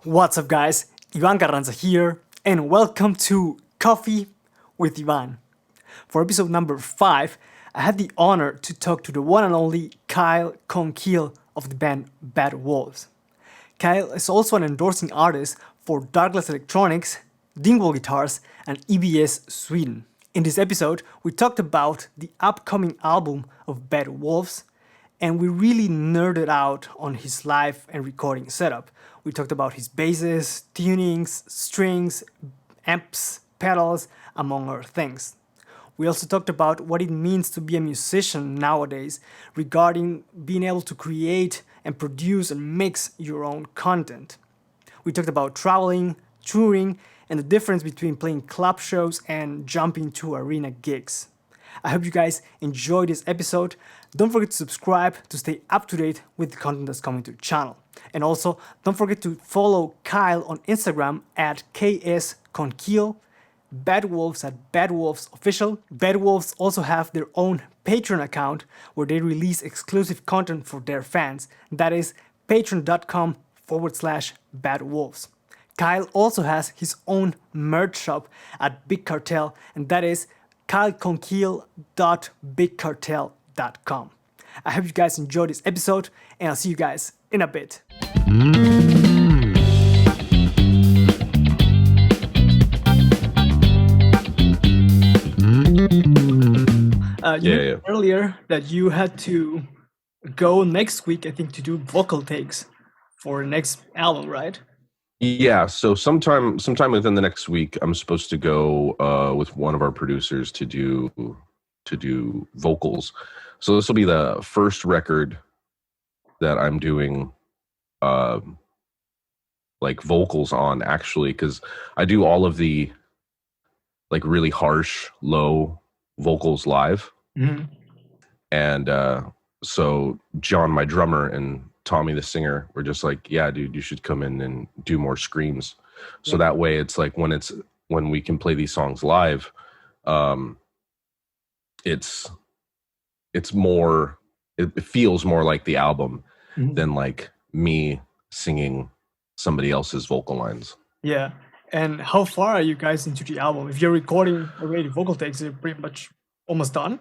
What's up, guys? Iván Carranza here, and welcome to Coffee with Iván. For episode number 5, I had the honor to talk to the one and only Kyle Konkiel of the band Bad Wolves. Kyle is also an endorsing artist for Darkglass Electronics, Dingwall Guitars, and EBS Sweden. In this episode, we talked about the upcoming album of Bad Wolves, and we really nerded out on his live and recording setup. We talked about his basses, tunings, strings, amps, pedals, among other things. We also talked about what it means to be a musician nowadays regarding being able to create and produce and mix your own content. We talked about traveling, touring, and the difference between playing club shows and jumping to arena gigs. I hope you guys enjoyed this episode. Don't forget to subscribe to stay up to date with the content that's coming to the channel. And also, don't forget to follow Kyle on Instagram at kskonkiel, Bad Wolves at Bad Wolves Official. Bad Wolves also have their own Patreon account where they release exclusive content for their fans. That is patreon.com/Bad Wolves. Kyle also has his own merch shop at Big Cartel, and that is kylekonkiel.bigcartel.com. I hope you guys enjoyed this episode, and I'll see you guys in a bit. You mentioned earlier that you had to go next week, I think, to do vocal takes for the next album, right? Yeah, so sometime within the next week, I'm supposed to go with one of our producers to do vocals. So this will be the first record that I'm doing like vocals on, actually, because I do all of the like really harsh, low vocals live. Mm-hmm. And so John, my drummer, and Tommy, the singer, were just like, yeah, dude, you should come in and do more screams. So that way it's like when we can play these songs live, it feels more like the album than like me singing somebody else's vocal lines. Yeah. And how far are you guys into the album? If you're recording already vocal takes, you're pretty much almost done?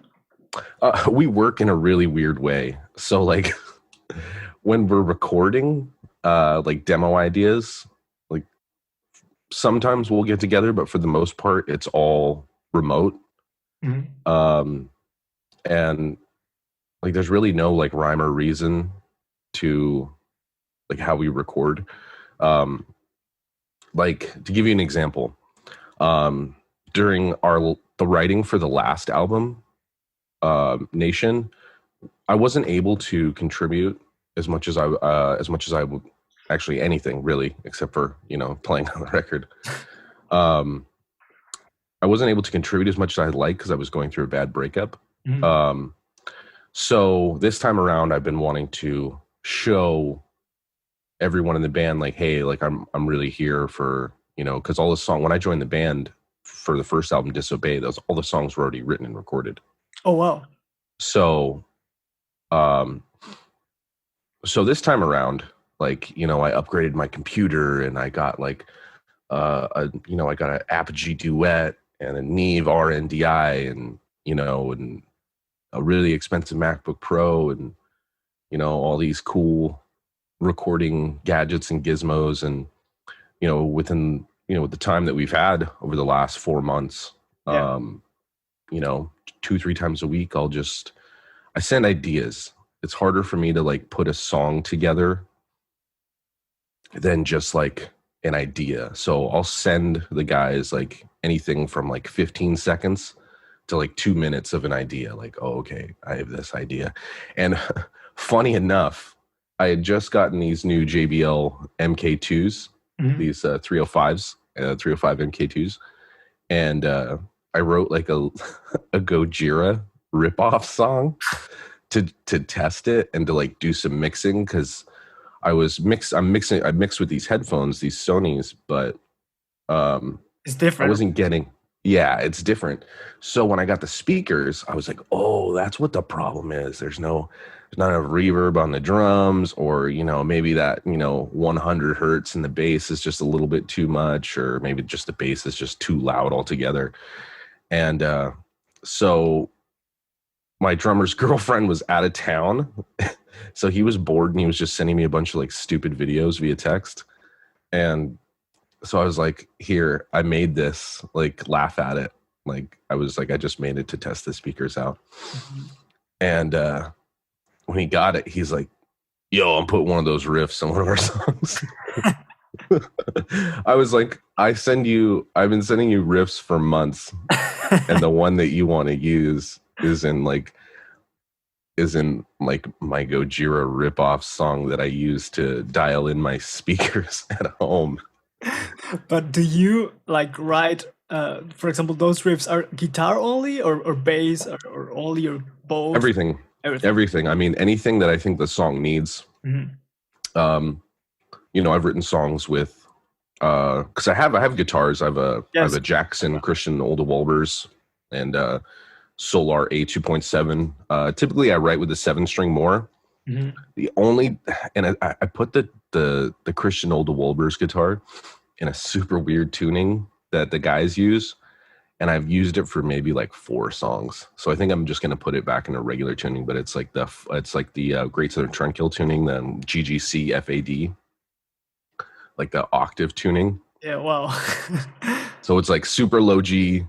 We work in a really weird way. So like when we're recording like demo ideas, like sometimes we'll get together, but for the most part it's all remote. And like there's really no like rhyme or reason to like how we record. Like to give you an example, during the writing for the last album, Nation, I wasn't able to contribute as much as I would, actually anything really, except for, playing on the record. I wasn't able to contribute as much as I'd like because I was going through a bad breakup. So this time around, I've been wanting to show everyone in the band, like, hey, like I'm really here for, because all the song, when I joined the band for the first album, Disobey, all the songs were already written and recorded. Oh, wow. So, so this time around, like, I upgraded my computer and I got like, I got an Apogee Duet and a Neve RNDI and, and a really expensive MacBook Pro and, all these cool recording gadgets and gizmos. And, within, with the time that we've had over the last 4 months, 2-3 times a week, I send ideas. It's harder for me to like put a song together than just like an idea. So I'll send the guys like anything from like 15 seconds to like 2 minutes of an idea. Like, oh, okay, I have this idea. And funny enough, I had just gotten these new JBL MK2s, these 305s, 305 MK2s. And I wrote like a Gojira ripoff song to test it and to like do some mixing, because I mixed with these headphones, these Sonys, but it's different. I wasn't getting Yeah, it's different. So when I got the speakers, I was like, oh, that's what the problem is. There's not enough reverb on the drums, or, maybe that, 100 hertz in the bass is just a little bit too much, or maybe just the bass is just too loud altogether. And so my drummer's girlfriend was out of town. So he was bored and he was just sending me a bunch of like stupid videos via text. And so I was like, here, I made this, like, laugh at it. Like, I was like, I just made it to test the speakers out. Mhm. And when he got it, he's like, yo, I'm putting one of those riffs on one of our songs. I was like, I've been sending you riffs for months. And the one that you want to use is in my Gojira ripoff song that I use to dial in my speakers at home. But do you like write, for example, those riffs are guitar only or bass or only or both? Everything. I mean, anything that I think the song needs. Mhm. I've written songs with, because I have guitars. I have Yes. a Jackson Christian Olde Wolbers and Solar A 2.7. Typically, I write with the 7-string more. Mhm. I put the Christian Olde Wolbers guitar in a super weird tuning that the guys use, and I've used it for maybe like 4 songs. So I think I'm just gonna put it back in a regular tuning, but it's like the Great Southern Trunkiel tuning, the GGC FAD, like the octave tuning. Yeah, wow. So it's like super low G.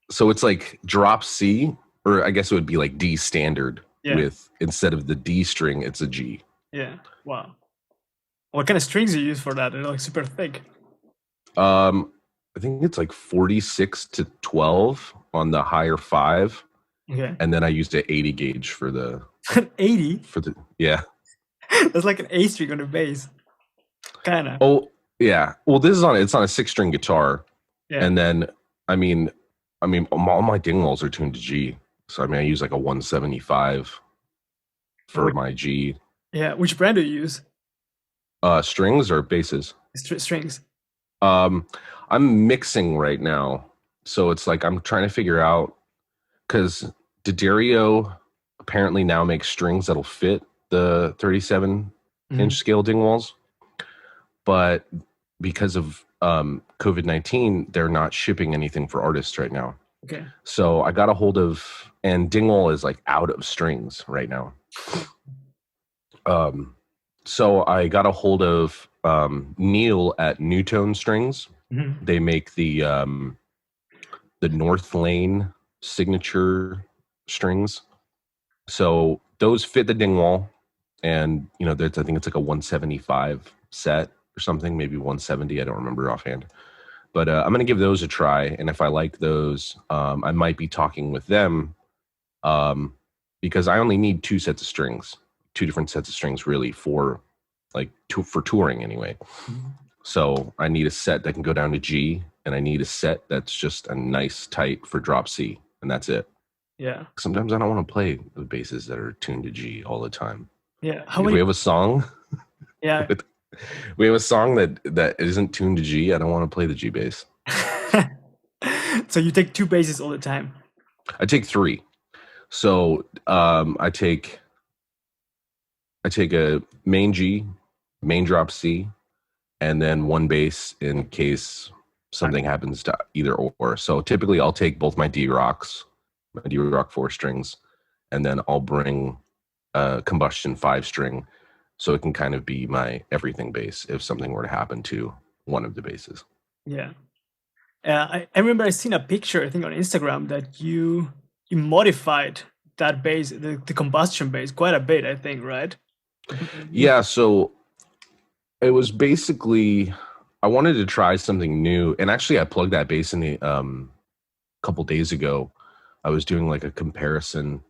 So it's like drop C, or I guess it would be like D standard. Yeah. With, instead of the D string, it's a G. Yeah, wow. What kind of strings do you use for that? They're like super thick. I think it's like 46 to 12 on the higher 5. Okay. And then I used an 80 gauge for the 80? Yeah. That's like an A string on the bass. Kinda. Oh, yeah. Well, it's on a 6-string guitar. Yeah. And then I mean all my Dingwalls are tuned to G. So I use like a 175 for my G. Yeah, which brand do you use? Strings or basses? Strings. I'm mixing right now. So it's like I'm trying to figure out, because D'Addario apparently now makes strings that'll fit the 37-inch scale Dingwalls. But because of COVID-19, they're not shipping anything for artists right now. Okay. So I got a hold of, and Dingwall is like out of strings right now. So I got a hold of Neil at Newtone Strings. Mhm. They make the North Lane signature strings. So those fit the Dingwall, and I think it's like a 175 set or something, maybe 170. I don't remember offhand. But I'm going to give those a try, and if I like those, I might be talking with them, because I only need 2 sets of strings, 2 different sets of strings, really, for touring anyway. Mhm. So I need a set that can go down to G, and I need a set that's just a nice tight for drop C, and that's it. Yeah. Sometimes I don't want to play the basses that are tuned to G all the time. Yeah. If we have a song, Yeah. we have a song that isn't tuned to G, I don't want to play the G bass. So you take 2 basses all the time? I take 3. So I take a main G, main drop C, and then 1 bass in case something happens to either or. So typically I'll take both my D-Rock 4 strings, and then I'll bring a combustion 5-string, so it can kind of be my everything bass if something were to happen to one of the basses. Yeah. I remember I seen a picture, I think on Instagram, that you modified that bass, the combustion bass, quite a bit, I think, right? Yeah, so it was basically, I wanted to try something new, and actually I plugged that bass in the couple days ago. I was doing like a comparison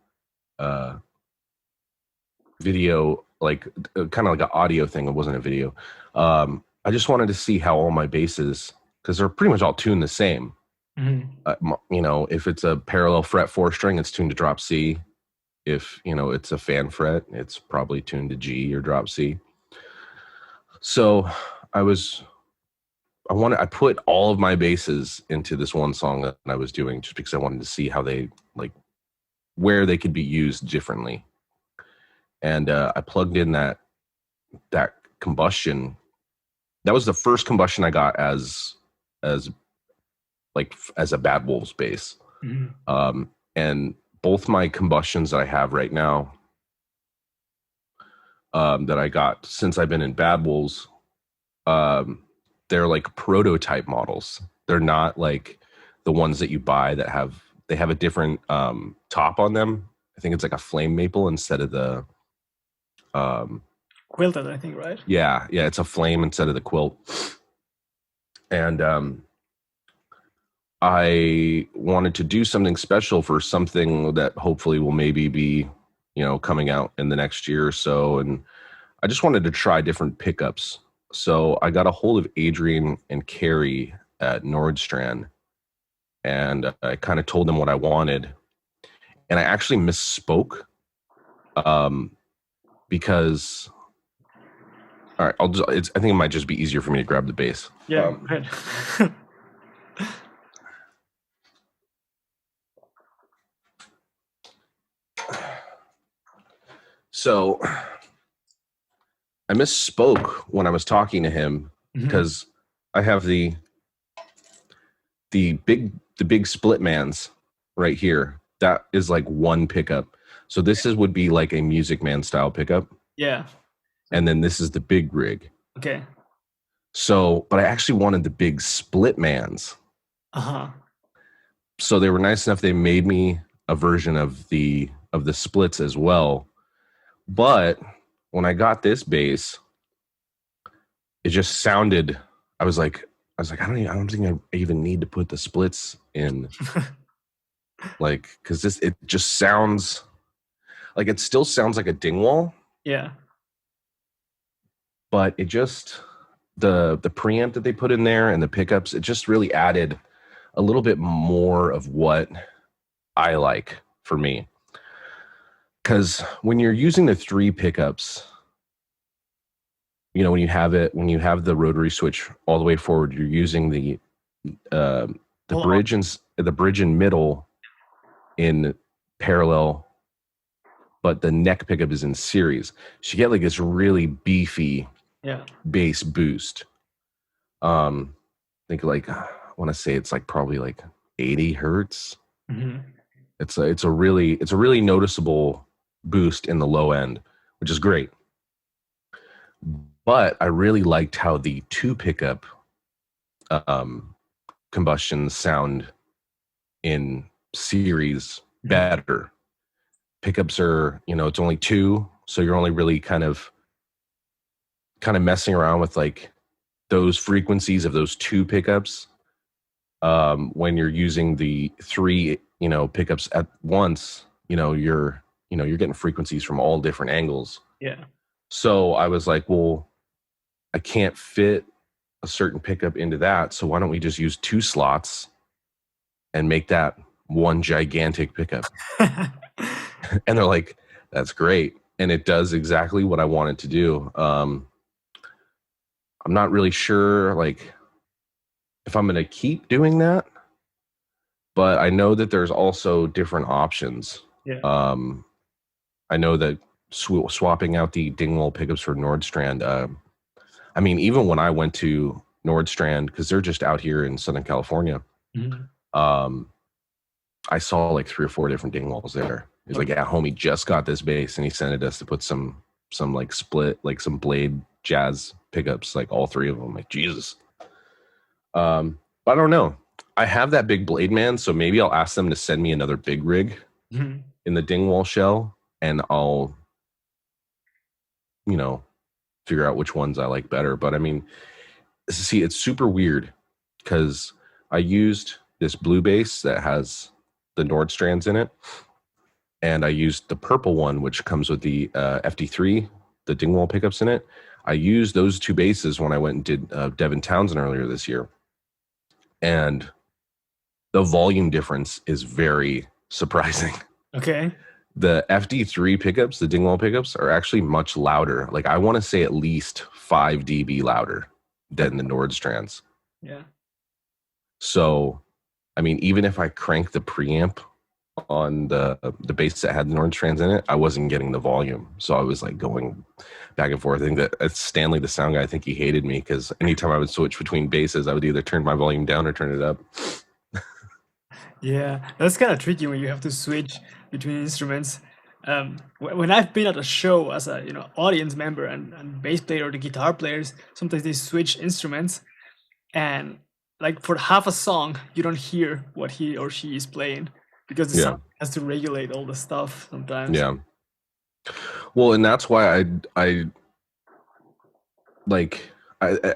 video, like kind of like an audio thing. It wasn't a video. I just wanted to see how all my basses, because they're pretty much all tuned the same. If it's a parallel fret 4-string, it's tuned to drop C. If it's a fan fret, it's probably tuned to G or drop C. So I I put all of my basses into this one song that I was doing just because I wanted to see how they like where they could be used differently. And I plugged in that combustion. That was the first combustion I got as a Bad Wolves bass. Mm-hmm. And both my combustions that I have right now, that I got since I've been in Bad Wolves, they're like prototype models. They're not like the ones that you buy that have a different top on them. I think it's like a flame maple instead of the quilted, I think, right? Yeah, it's a flame instead of the quilt. And I wanted to do something special for something that hopefully will maybe be, coming out in the next year or so. And I just wanted to try different pickups. So I got a hold of Adrian and Carrie at Nordstrand, and I kind of told them what I wanted. And I actually misspoke, because, all right, I think it might just be easier for me to grab the bass. Yeah, go ahead. So I misspoke when I was talking to him, because I have the big split mans right here. That is like one pickup. So this would be like a Music Man style pickup. Yeah. And then this is the big rig. Okay. So, but I actually wanted the big split mans. So they were nice enough. They made me a version of the splits as well. But when I got this bass, it just sounded. I was like, I don't think I even need to put the splits in, like, because it just sounds like, it still sounds like a Dingwall. Yeah. But it just the preamp that they put in there and the pickups, it just really added a little bit more of what I like for me. Because when you're using the 3 pickups, when you have the rotary switch all the way forward, you're using the bridge and middle in parallel, but the neck pickup is in series. So you get like this really beefy bass boost. I think like, I want to say it's like probably like 80 hertz. Mm-hmm. It's a really noticeable boost in the low end, which is great. But I really liked how the 2 pickup combustions sound in series better. Pickups are, it's only 2, so you're only really kind of messing around with like those frequencies of those 2 pickups. When you're using the 3, pickups at once, you're getting frequencies from all different angles. Yeah. So I was like, well, I can't fit a certain pickup into that, so why don't we just use 2 slots and make that one gigantic pickup? And they're like, that's great. And it does exactly what I want it to do. I'm not really sure like if I'm going to keep doing that, but I know that there's also different options. Yeah. I know that swapping out the Dingwall pickups for Nordstrand. I mean, even when I went to Nordstrand, because they're just out here in Southern California, I saw like 3 or 4 different Dingwalls there. He's like, yeah, homie just got this bass, and he sent it us to put some like split, like some blade jazz pickups, like all 3 of them. Like, Jesus. But I don't know. I have that big blade man, so maybe I'll ask them to send me another big rig in the Dingwall shell, and I'll, figure out which ones I like better. But I mean, see, it's super weird because I used this blue bass that has the Nordstrands in it, and I used the purple one, which comes with the FD3, the Dingwall pickups in it. I used those 2 basses when I went and did Devin Townsend earlier this year, and the volume difference is very surprising. Okay. The FD3 pickups, the Dingwall pickups, are actually much louder. Like, I want to say at least 5 dB louder than the Nordstrands. Yeah. So, I mean, even if I crank the preamp on the bass that had the orange trans in it, I wasn't getting the volume. So I was like going back and forth. I think that Stanley, the sound guy, I think he hated me because anytime I would switch between basses, I would either turn my volume down or turn it up. Yeah, that's kind of tricky when you have to switch between instruments. When I've been at a show as a audience member and bass player or the guitar players, sometimes they switch instruments, and like for half a song, you don't hear what he or she is playing because the Yeah. sound has to regulate all the stuff sometimes. Yeah. Well, and that's why I like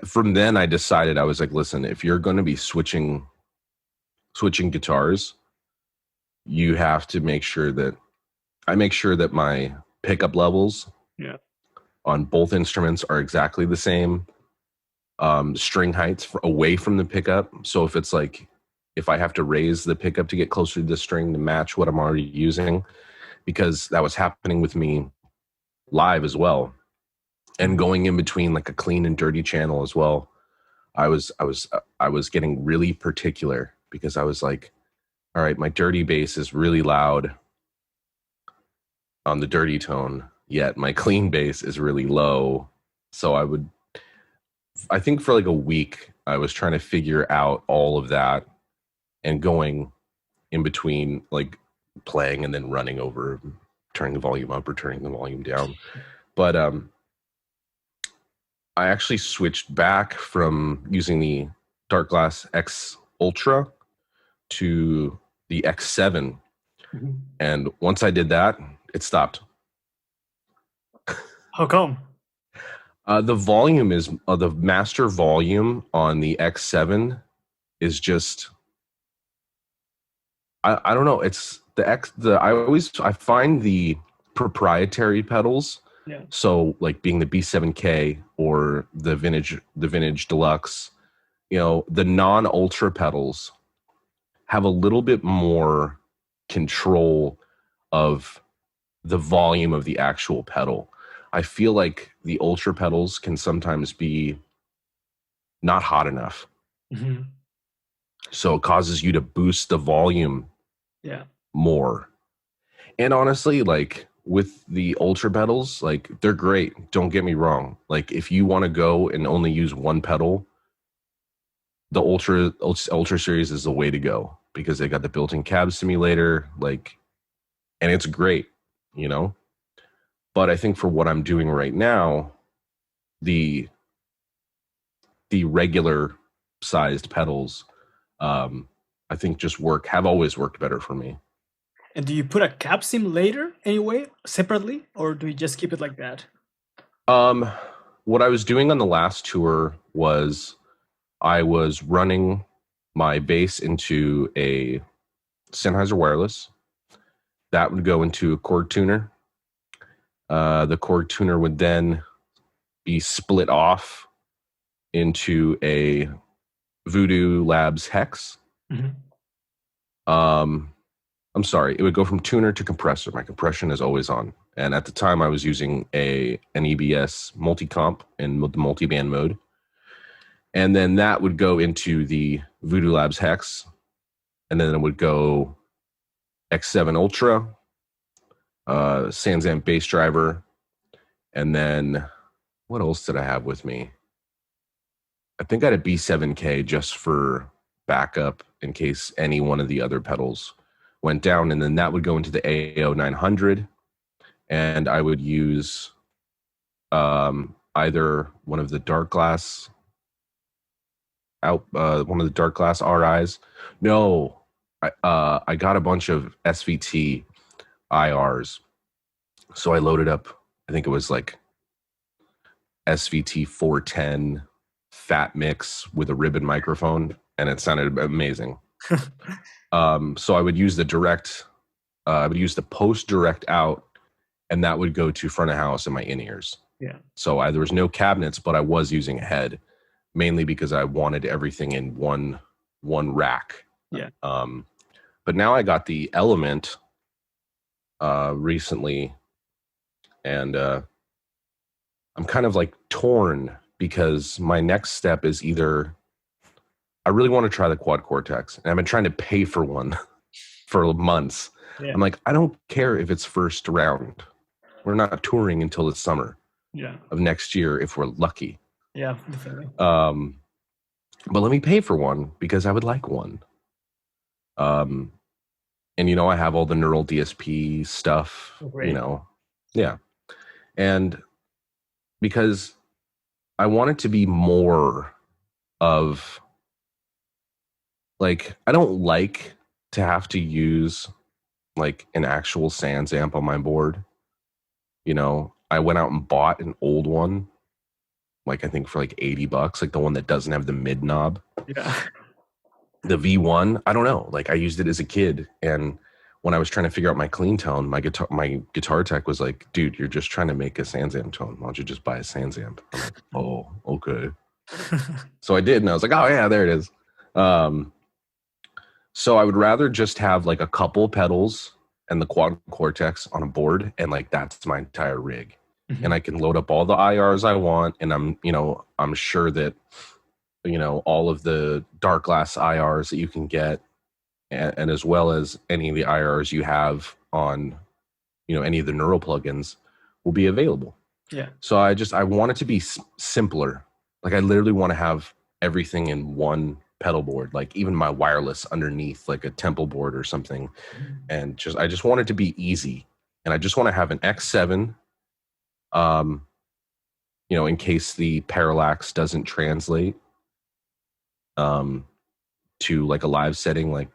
from then I decided, I was like, listen, if you're going to be switching guitars, you have to make sure that I make sure that my pickup levels Yeah. on both instruments are exactly the same. String heights away from the pickup. So if it's like, if I have to raise the pickup to get closer to the string to match what I'm already using, because that was happening with me live as well, and going in between like a clean and dirty channel as well. I was getting really particular because I was like, all right, my dirty bass is really loud on the dirty tone, yet my clean bass is really low. So I think for like a week, I was trying to figure out all of that and going in between, like playing and then running over, turning the volume up or turning the volume down. But I actually switched back from using the Darkglass X Ultra to the X7. Mhm. And once I did that, it stopped. How come? The volume is the master volume on the X7 is just, I don't know. It's I find the proprietary pedals. Yeah. So like being the B7K or the vintage deluxe, the non-ultra pedals have a little bit more control of the volume of the actual pedal. I feel like the ultra pedals can sometimes be not hot enough. Hmm. So it causes you to boost the volume Yeah. more. And honestly, like with the ultra pedals, like they're great. Don't get me wrong. Like if you want to go and only use one pedal, the ultra series is the way to go because they got the built-in cab simulator, like, and it's great, you know. But I think for what I'm doing right now, the regular sized pedals, I think just have always worked better for me. And do you put a cap sim later anyway, separately, or do you just keep it like that? What I was doing on the last tour was I was running my bass into a Sennheiser wireless. That would go into a chord tuner. The chord tuner would then be split off into a Voodoo Labs hex. Mm-hmm. I'm sorry, it would go from tuner to compressor. My compression is always on. And at the time I was using an EBS multi-comp in the multi-band mode. And then that would go into the Voodoo Labs hex. And then it would go X7 Ultra, Sansamp bass driver. And then what else did I have with me? I think I had a B7K just for backup in case any one of the other pedals went down. And then that would go into the AO 900. And I would use either one of the Darkglass one of the Darkglass RIs. No, I got a bunch of SVT IRs. So I loaded up, I think it was like SVT 410 fat mix with a ribbon microphone, and it sounded amazing. So I would use I would use the post direct out, and that would go to front of house and my in-ears. Yeah. So there was no cabinets, but I was using a head, mainly because I wanted everything in one rack. Yeah. But now I got the Element recently, and I'm kind of like torn because my next step is either I really want to try the quad cortex, and I've been trying to pay for one for months. Yeah. I'm like, I don't care if it's first round. We're not touring until the summer of next year if we're lucky. Yeah, definitely. But let me pay for one because I would like one. And you know, I have all the neural DSP stuff, you know. Yeah. And because I want it to be more of like, I don't like to have to use like an actual Sans amp on my board. You know, I went out and bought an old one, like I think for like $80, like the one that doesn't have the mid knob. Yeah. The V1, I don't know. Like I used it as a kid, and when I was trying to figure out my clean tone, my guitar tech was like, "Dude, you're just trying to make a Sans amp tone. Why don't you just buy a Sans amp?" I'm like, "Oh, okay." So I did, and I was like, "Oh yeah, there it is." So I would rather just have like a couple pedals and the quad cortex on a board, and like that's my entire rig, and I can load up all the IRs I want, and I'm sure that all of the Darkglass IRs that you can get, and as well as any of the IRs you have on, any of the neural plugins will be available. Yeah. So I want it to be simpler. Like I literally want to have everything in one pedal board, like even my wireless underneath like a temple board or something. And I just want it to be easy. And I just want to have an X7, in case the parallax doesn't translate to like a live setting, like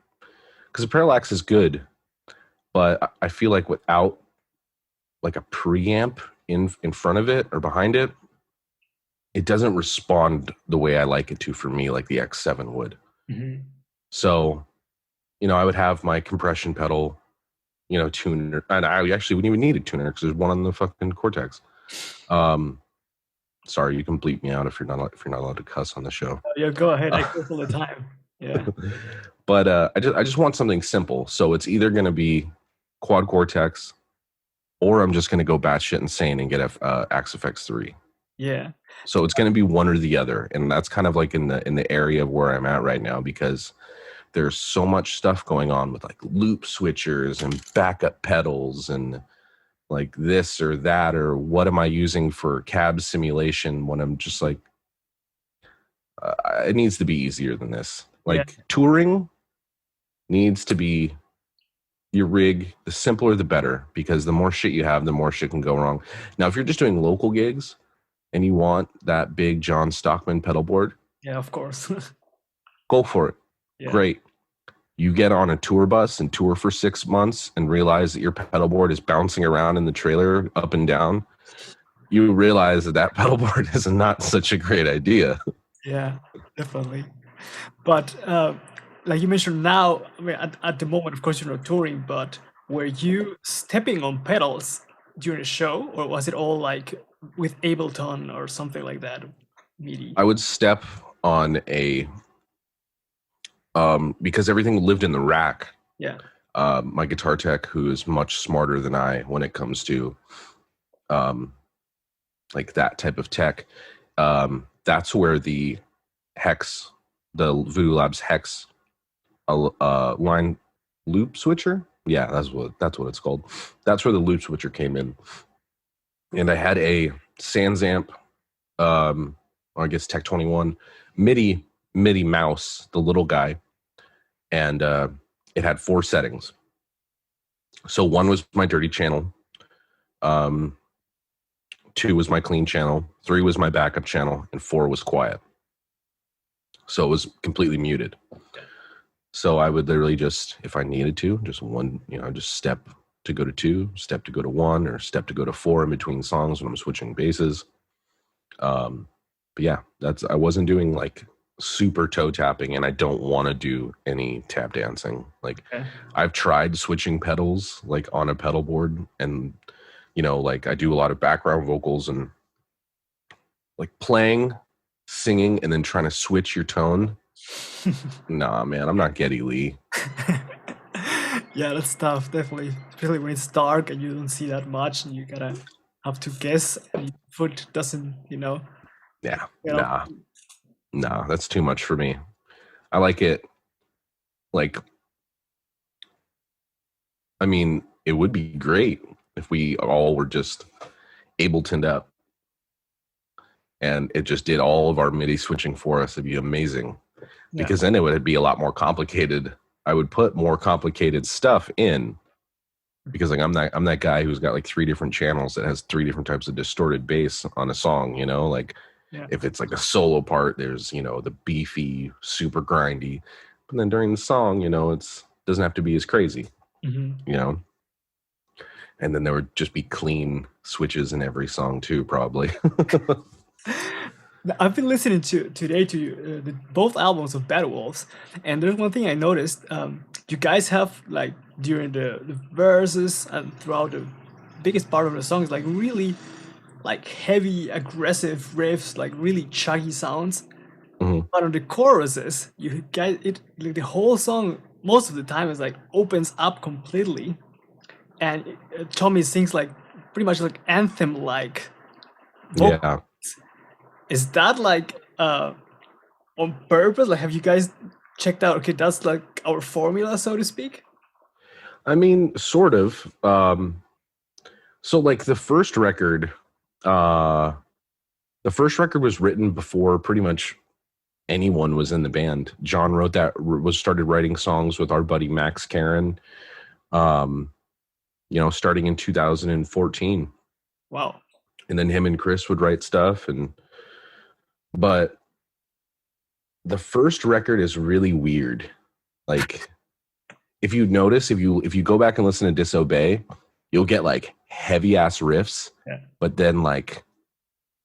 because the parallax is good, but I feel like without like a preamp in front of it or behind it, it doesn't respond the way I like it to for me, like the X7 would. So, I would have my compression pedal, tuner, and I actually wouldn't even need a tuner because there's one on the fucking Cortex. Sorry, you can bleep me out if you're not allowed to cuss on the show. Yeah, go ahead. I cuss all the time. Yeah. But I just want something simple. So it's either going to be quad cortex, or I'm just going to go batshit insane and get Axe FX 3. Yeah. So it's going to be one or the other, and that's kind of like in the area of where I'm at right now, because there's so much stuff going on with like loop switchers and backup pedals and like this or that, or what am I using for cab simulation when I'm just like, it needs to be easier than this. Like touring needs to be your rig, the simpler the better, because the more shit you have, the more shit can go wrong. Now, if you're just doing local gigs and you want that big John Stockman pedal board, yeah, of course, go for it. Yeah. Great. You get on a tour bus and tour for 6 months and realize that your pedal board is bouncing around in the trailer up and down. You realize that pedal board is not such a great idea. Yeah, definitely. But like you mentioned now, I mean, at the moment, of course, you're not touring, but were you stepping on pedals during a show, or was it all like with Ableton or something like that? MIDI? I would step on a, because everything lived in the rack. Yeah. My guitar tech, who is much smarter than I when it comes to like that type of tech, that's where the Hex, the Voodoo Labs Hex line loop switcher. Yeah, that's what it's called. That's where the loop switcher came in. And I had a Sans amp, I guess Tech 21 MIDI mouse, the little guy, and it had 4 settings. So 1 was my dirty channel, 2 was my clean channel, 3 was my backup channel, and 4 was quiet. So it was completely muted. So I would literally just, if I needed to, just one, just step to go to 2, step to go to 1, or step to go to 4 in between songs when I'm switching basses. But yeah, I wasn't doing like super toe tapping, and I don't want to do any tap dancing. Like I've tried switching pedals like on a pedal board, and like I do a lot of background vocals and like playing, singing, and then trying to switch your tone. Nah, man, I'm not Geddy Lee. Yeah, that's tough, definitely. Especially when it's dark and you don't see that much, and you gotta have to guess, and your foot doesn't, Yeah, nah, that's too much for me. I like it. Like, I mean, it would be great if we all were just Abletoned up and it just did all of our MIDI switching for us. It'd be amazing. Yeah. Because then it would be a lot more complicated. I would put more complicated stuff in because like I'm that guy who's got like 3 different channels that has 3 different types of distorted bass on a song, you know, like if it's like a solo part, there's, you know, the beefy, super grindy, but then during the song, you know, it's doesn't have to be as crazy, you know, and then there would just be clean switches in every song too, probably. I've been listening today to both albums of Bad Wolves, and there's one thing I noticed. You guys have like during the verses and throughout the biggest part of the songs, like really like heavy, aggressive riffs, like really chuggy sounds. But on the choruses, you guys, it like the whole song most of the time is like opens up completely, and Tommy sings like pretty much like anthem like. Yeah. Is that like on purpose? Like, have you guys checked out? Okay, that's like our formula, so to speak. I mean, sort of. So like the first record was written before pretty much anyone was in the band. John started writing songs with our buddy Max Karen, you know, starting in 2014. Wow. And then him and Chris would write stuff, but the first record is really weird. Like, if you notice, if you go back and listen to Disobey, you'll get like heavy ass riffs, but then like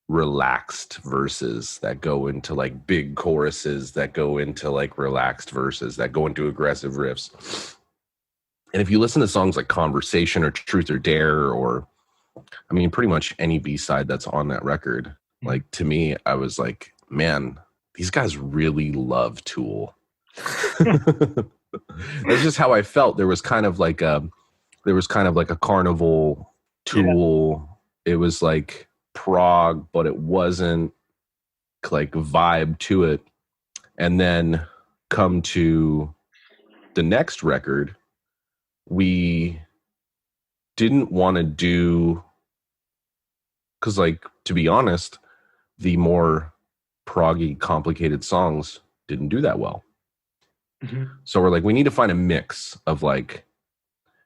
relaxed verses that go into like big choruses that go into like relaxed verses that go into aggressive riffs. And if you listen to songs like Conversation or Truth or Dare, or I mean pretty much any B-side that's on that record, like to me, I was like, man, these guys really love Tool. That's just how I felt. There was kind of like a Carnival Tool. It was like prog, but it wasn't like vibe to it. And then come to the next record, we didn't want to do, because like, to be honest, the more proggy, complicated songs didn't do that well. So we're like, we need to find a mix of like,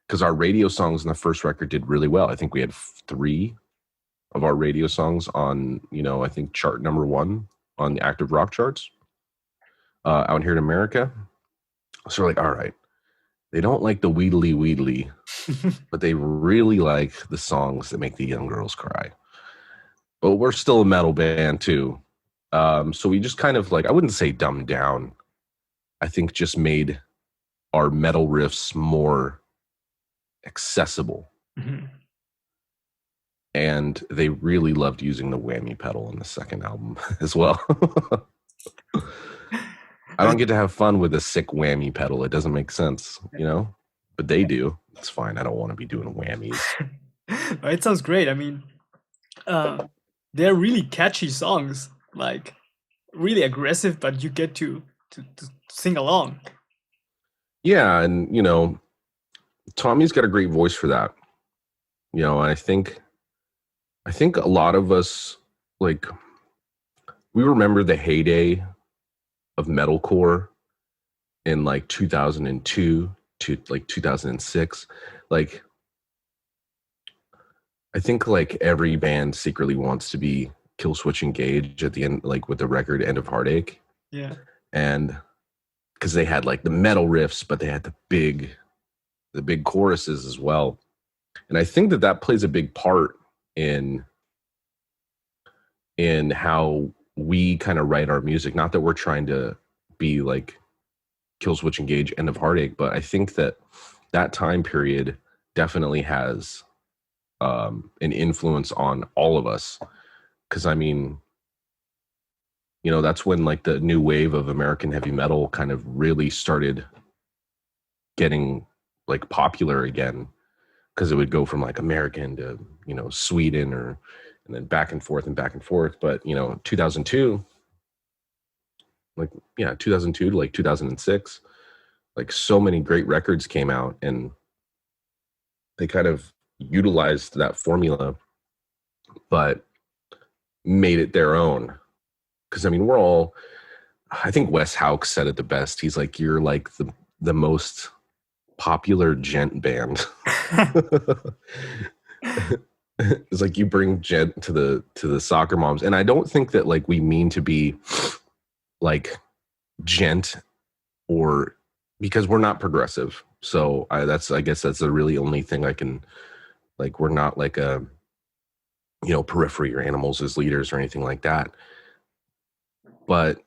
because our radio songs in the first record did really well. I think we had 3 of our radio songs on, you know, I think chart number 1 on the active rock charts out here in America. So we're like, all right, they don't like the wheedly, but they really like the songs that make the young girls cry. But we're still a metal band too. So we just kind of like, I wouldn't say dumbed down. I think just made our metal riffs more accessible. And they really loved using the whammy pedal in the second album as well. I don't get to have fun with a sick whammy pedal. It doesn't make sense, you know? But they do. It's fine. I don't want to be doing whammies. It sounds great. I mean, they're really catchy songs, like really aggressive, but you get to sing along. Yeah, and you know, Tommy's got a great voice for that. You know, and I think a lot of us, like, we remember the heyday of metalcore in like 2002 to like 2006. Like, I think like every band secretly wants to be Killswitch Engage at the end, like with the record End of Heartache. Yeah. And because they had like the metal riffs, but they had the big choruses as well. And I think that plays a big part in how we kind of write our music. Not that we're trying to be like Killswitch Engage End of Heartache, but I think that time period definitely has an influence on all of us. Because I mean, you know, that's when like the new wave of American heavy metal kind of really started getting like popular again, because it would go from like American to, you know, Sweden and then back and forth. But, you know, 2002, like, yeah, 2002 to like 2006. Like so many great records came out, and they kind of utilized that formula, but made it their own. Because I mean, I think Wes Hauck said it the best. He's like, you're like the most popular gent band. It's like you bring gent to the soccer moms, and I don't think that like we mean to be like gent, or because we're not progressive. So I guess that's the really only thing I can, like, we're not like a, Periphery or Animals as leaders or anything like that. But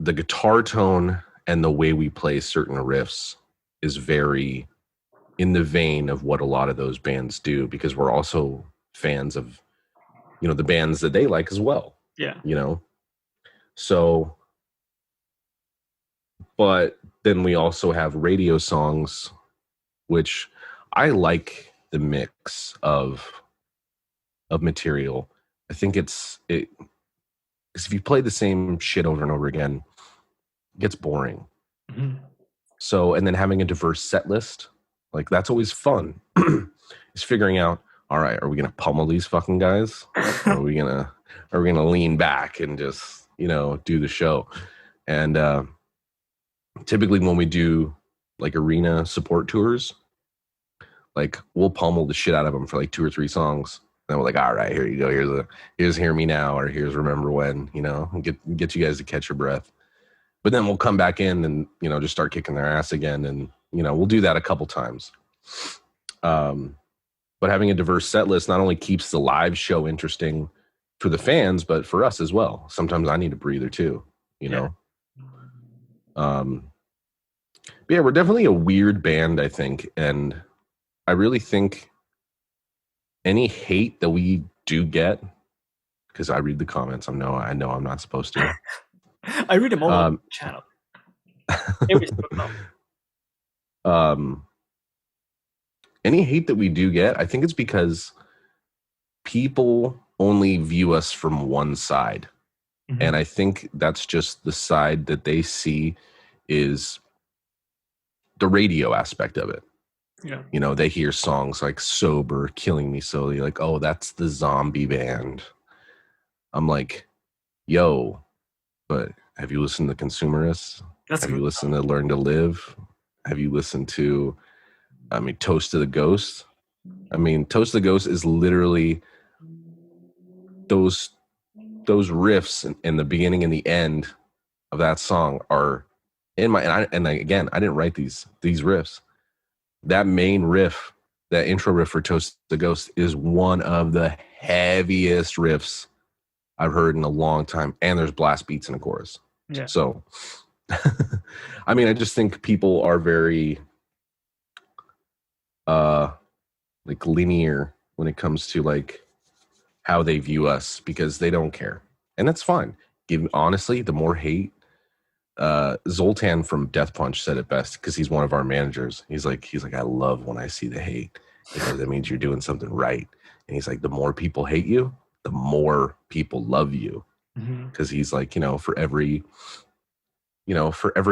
the guitar tone and the way we play certain riffs is very in the vein of what a lot of those bands do, because we're also fans of, the bands that they like as well. Yeah. So, but then we also have radio songs, which I like the mix of material. I think because if you play the same shit over and over again, it gets boring. Mm-hmm. So, and then having a diverse set list, like, that's always fun. Is figuring out, all right, are we gonna pummel these fucking guys? Are we gonna lean back and just, do the show? And typically when we do like arena support tours, like, we'll pummel the shit out of them for like 2 or 3 songs. And we're like, all right, here you go. Here's Hear Me Now, or here's Remember When, get you guys to catch your breath. But then we'll come back in and, just start kicking their ass again. And, we'll do that a couple times. But having a diverse set list not only keeps the live show interesting for the fans, but for us as well. Sometimes I need a breather too, know? But yeah, we're definitely a weird band, I think. And I really think any hate that we do get, because I read the comments, I know I'm not supposed to. I read them all on the channel. Any hate that we do get, I think it's because people only view us from one side. Mm-hmm. And I think that's just the side that they see is the radio aspect of it. Yeah. They hear songs like Sober, Killing Me Slowly, like, oh, that's the zombie band. I'm like, yo, but have you listened to Consumerists? Have you listened to Learn to Live? Have you listened to, Toast to the Ghost? Toast to the Ghost is literally those riffs in the beginning and the end of that song are in my, and again, I didn't write these riffs. That main riff, that intro riff for Toast to the Ghost, is one of the heaviest riffs I've heard in a long time. And there's blast beats in the chorus. Yeah. So, I just think people are very, like, linear when it comes to like how they view us, because they don't care. And that's fine. Honestly, the more hate, Zoltan from Death Punch said it best, because he's one of our managers. He's like, I love when I see the hate, because that means you're doing something right. And he's like, the more people hate you, the more people love you. Because he's like, for every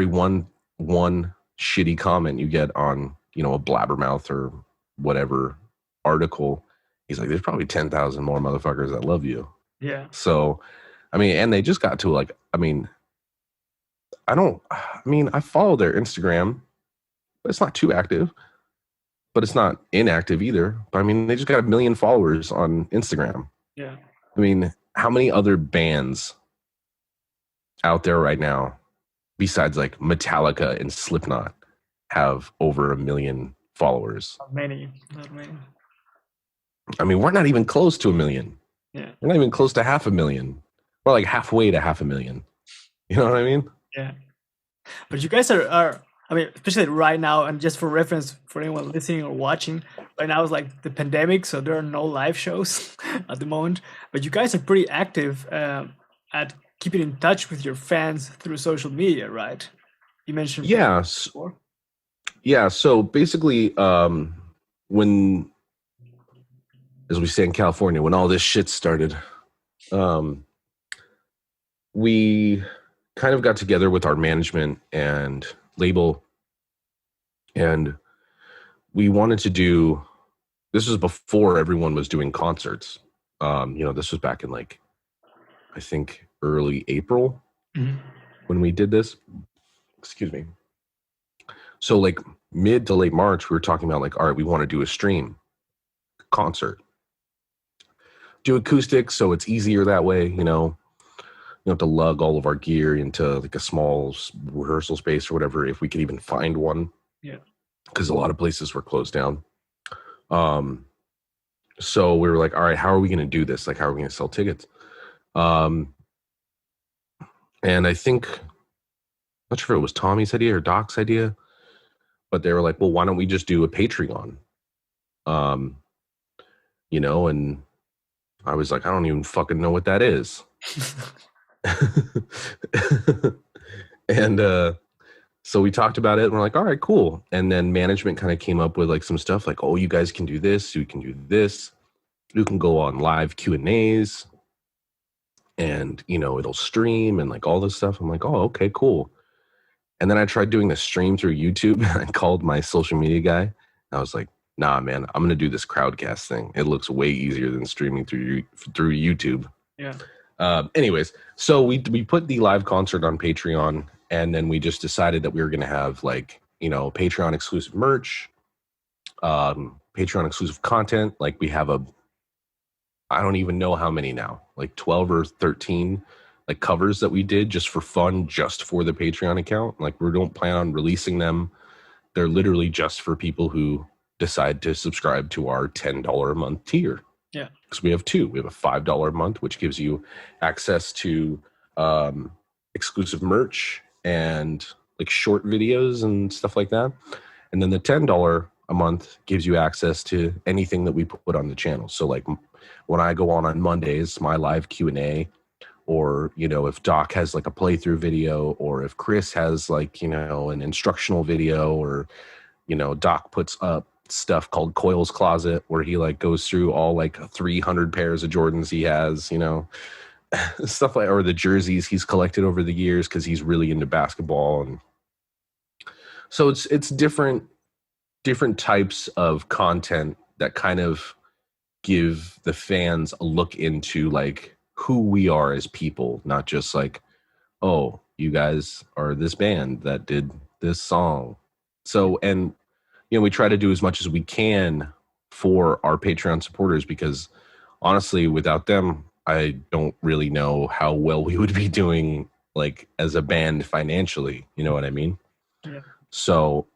one shitty comment you get on, a Blabbermouth or whatever article, he's like, there's probably 10,000 more motherfuckers that love you. Yeah. So, and they just got to like, I follow their Instagram, but it's not too active, but it's not inactive either. But they just got 1 million followers on Instagram. Yeah. How many other bands out there right now, besides like Metallica and Slipknot, have over 1 million followers? Not many. We're not even close to 1 million. Yeah. We're not even close to 500,000. We're like halfway to 500,000. You know what I mean? Yeah. But you guys are especially right now, and just for reference for anyone listening or watching, right now is like the pandemic, so there are no live shows at the moment. But you guys are pretty active at keeping in touch with your fans through social media, right? You mentioned. Yeah. Yeah. So basically, when, as we say in California, when all this shit started, we kind of got together with our management and label, and we wanted to do, this was before everyone was doing concerts. This was back in like, I think early April when we did this. Excuse me. So like mid to late March, we were talking about like, all right, we want to do a stream concert, do acoustics, so it's easier that way. You don't have to lug all of our gear into like a small rehearsal space or whatever, if we could even find one. Yeah. Because a lot of places were closed down. So we were like, all right, how are we going to do this? Like, how are we going to sell tickets? And I think, not sure if it was Tommy's idea or Doc's idea, but they were like, well, why don't we just do a Patreon? And I was like, I don't even fucking know what that is. And so we talked about it and we're like, all right, cool. And then management kind of came up with like some stuff like, oh, you guys can do this, you can do this, you can go on live Q&As, and it'll stream and like all this stuff. I'm like, oh, okay, cool. And then I tried doing the stream through YouTube. I called my social media guy. I was like, nah, man, I'm gonna do this crowdcast thing. It looks way easier than streaming through YouTube. Yeah. Anyways, so we put the live concert on Patreon, and then we just decided that we were gonna have like Patreon exclusive merch, Patreon exclusive content. Like we have I don't even know how many now, like 12 or 13 like covers that we did just for fun, just for the Patreon account. Like we don't plan on releasing them. They're literally just for people who decide to subscribe to our $10 a month tier. Yeah. Because we have two. We have a $5 a month, which gives you access to exclusive merch and like short videos and stuff like that. And then the $10 a month gives you access to anything that we put on the channel. So like when I go on Mondays, my live Q&A, or if Doc has like a playthrough video, or if Chris has like an instructional video, or Doc puts up stuff called Coil's Closet, where he like goes through all like 300 pairs of Jordans he has, stuff like, or the jerseys he's collected over the years because he's really into basketball. And so it's different types of content that kind of give the fans a look into like who we are as people, not just like, oh, you guys are this band that did this song. So, and we try to do as much as we can for our Patreon supporters, because honestly, without them, I don't really know how well we would be doing like as a band financially. You know what I mean? Yeah. So,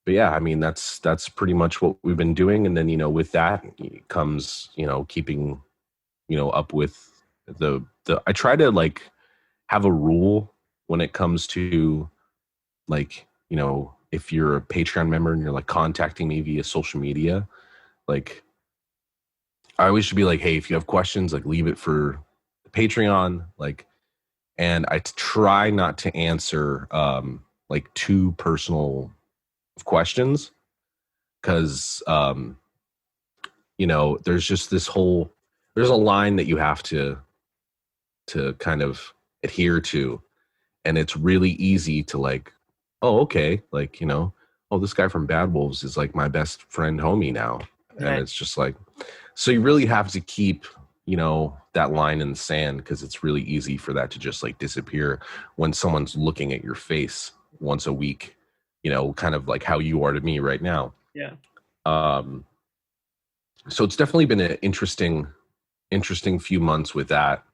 but yeah, I mean, that's pretty much what we've been doing. And then, with that comes, keeping, up with the, I try to like have a rule when it comes to like, if you're a Patreon member and you're like contacting me via social media, like I always should be like, hey, if you have questions, like leave it for the Patreon, like, and I try not to answer like too personal questions, because there's just there's a line that you have to kind of adhere to, and it's really easy to like, oh, okay, like oh, this guy from Bad Wolves is like my best friend homie now. Right. And it's just like, so you really have to keep that line in the sand, because it's really easy for that to just like disappear when someone's looking at your face once a week, kind of like how you are to me right now. Yeah. So it's definitely been an interesting few months with that,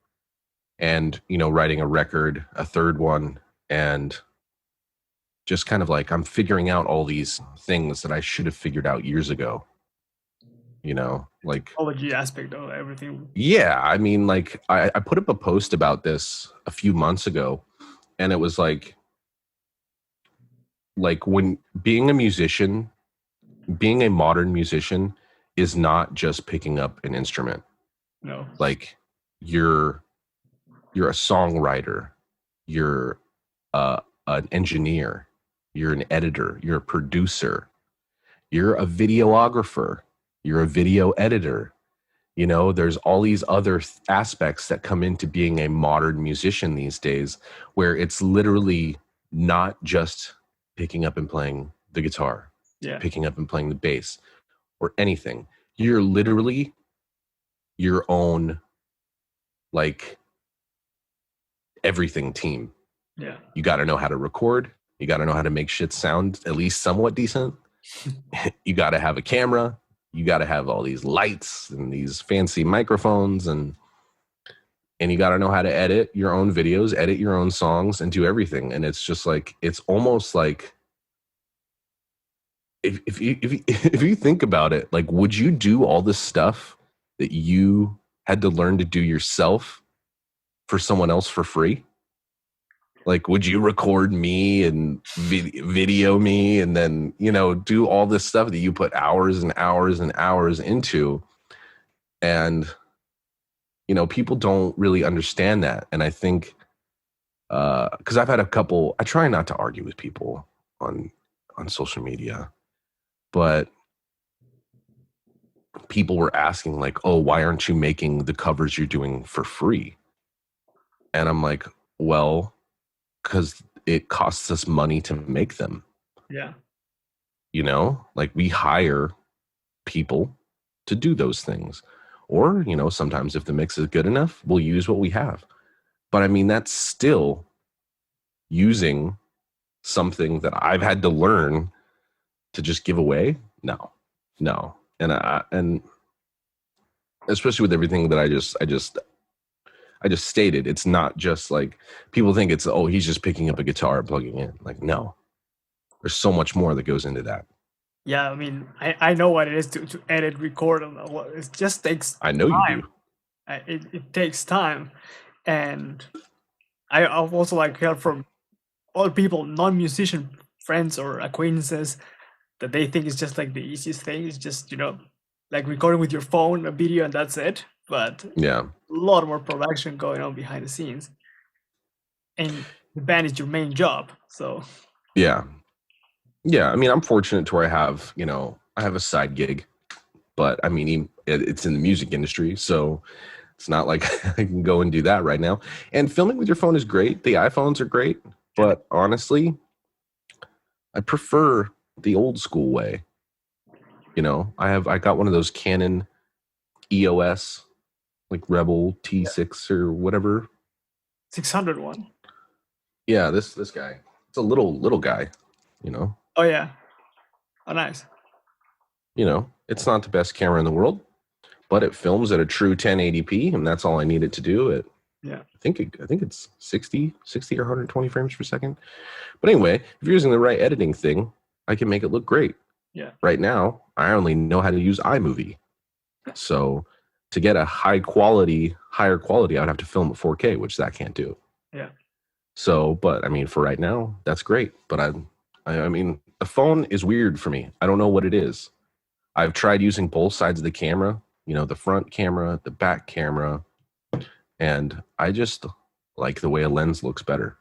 and writing a record, a third one, and just kind of like I'm figuring out all these things that I should have figured out years ago. Like psychology aspect of everything. Yeah, I mean, like I put up a post about this a few months ago, and it was like when being a musician, being a modern musician is not just picking up an instrument. No. Like you're a songwriter, you're an engineer, you're an editor, you're a producer, you're a videographer, you're a video editor, You know, there's all these other aspects that come into being a modern musician these days, where it's literally not just picking up and playing the guitar, picking up and playing the bass or anything. You're literally your own, like, everything team. Yeah. You got to know how to record. You got to know how to make shit sound at least somewhat decent. You got to have a camera. You got to have all these lights and these fancy microphones, and you got to know how to edit your own videos, edit your own songs, and do everything. And it's just like, it's almost like, if you think about it, like, would you do all this stuff that you had to learn to do yourself for someone else for free? Like, would you record me and video me and then, you know, do all this stuff that you put hours and hours and hours into? And, you know, people don't really understand that. And I think, because I've had a couple, I try not to argue with people on social media, but people were asking, like, oh, why aren't you making the covers you're doing for free? And I'm like, well, because it costs us money to make them. Yeah. You know, like, we hire people to do those things. Or, you know, sometimes if the mix is good enough, we'll use what we have. But I mean, that's still using something that I've had to learn to just give away. No. And especially with everything that I just stated, it's not just like, people think it's, oh, he's just picking up a guitar and plugging in. Like, no, there's so much more that goes into that. Yeah, I mean, I know what it is to edit, record, and it just takes I know time. You do. It takes time. And I've also like heard from other people, non-musician friends or acquaintances, that they think it's just like the easiest thing. It's just, you know, like recording with your phone, a video, and that's it. But yeah, a lot more production going on behind the scenes. And the band is your main job. So yeah. I mean, I'm fortunate to where I have, you know, I have a side gig, but I mean, it's in the music industry, so it's not like I can go and do that right now. And filming with your phone is great. The iPhones are great, but honestly, I prefer the old school way. You know, I got one of those Canon EOS, like Rebel T6 or whatever. 600 one. Yeah, this guy. It's a little guy, you know. Oh yeah. Oh nice. You know, it's not the best camera in the world, but it films at a true 1080p, and that's all I need it to do. I think it's 60 or 120 frames per second. But anyway, if you're using the right editing thing, I can make it look great. Yeah. Right now, I only know how to use iMovie. So to get a higher quality, I would have to film at 4K, which that can't do. Yeah. So, but I mean, for right now, that's great. But I mean, the phone is weird for me. I don't know what it is. I've tried using both sides of the camera, you know, the front camera, the back camera, and I just like the way a lens looks better.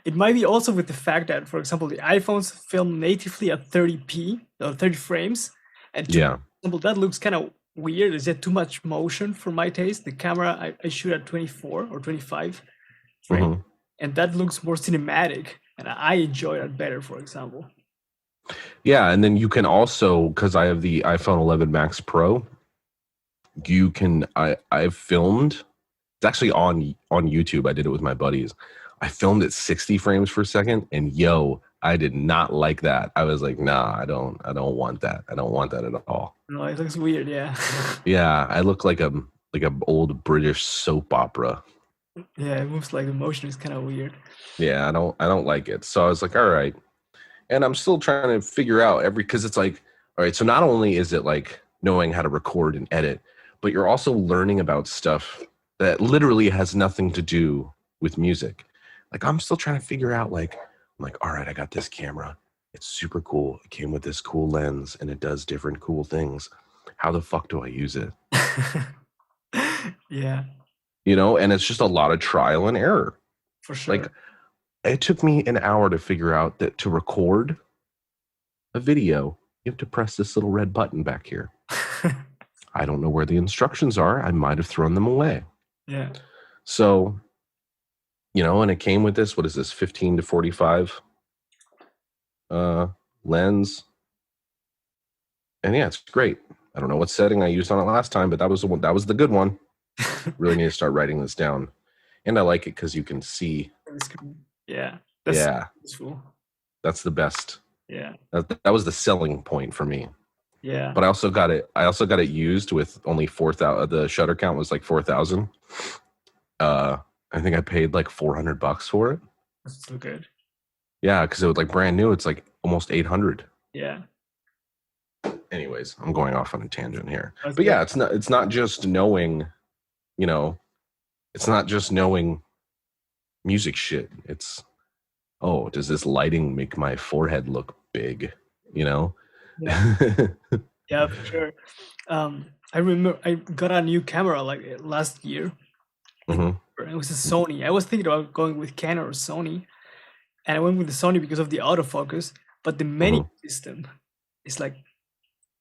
It might be also with the fact that, for example, the iPhones film natively at 30p or 30 frames. And for example, that looks kind of weird. Is that too much motion for my taste? The camera, I shoot at 24 or 25 frames, and that looks more cinematic. And I enjoy that better, for example. Yeah, and then you can also, because I have the iPhone 11 Max Pro, you can, I've filmed, it's actually on YouTube. I did it with my buddies. I filmed at 60 frames per second, and I did not like that. I was like, nah, I don't want that. I don't want that at all. No, it looks weird, yeah. Yeah, I look like a old British soap opera. Yeah, it moves like the motion is kind of weird. Yeah, I don't like it. So I was like, all right. And I'm still trying to figure out because it's like, all right, so not only is it like knowing how to record and edit, but you're also learning about stuff that literally has nothing to do with music. Like, I'm still trying to figure out, like, I'm like, all right, I got this camera. It's super cool. It came with this cool lens and it does different cool things. How the fuck do I use it? Yeah. You know, and it's just a lot of trial and error. For sure. Like, it took me an hour to figure out that to record a video, you have to press this little red button back here. I don't know where the instructions are. I might have thrown them away. Yeah. So, and it came with this, what is this, 15 to 45 lens. And yeah, it's great. I don't know what setting I used on it last time, but that was the one. That was the good one. Really need to start writing this down. And I like it because you can see. Yeah. That's useful. That's the best. Yeah. That was the selling point for me. Yeah. But I also got it used with only 4,000. The shutter count was like 4,000. I think I paid like $400 for it. That's so good. Yeah, because it was like brand new. It's like almost 800. Yeah. Anyways, I'm going off on a tangent here. But yeah, it's not just knowing, it's not just knowing music shit. It's, oh, does this lighting make my forehead look big? Yeah. Yeah, for sure. I remember I got a new camera like last year. Mm-hmm. It was a Sony. I was thinking about going with Canon or Sony, and I went with the Sony because of the autofocus. But the menu system is like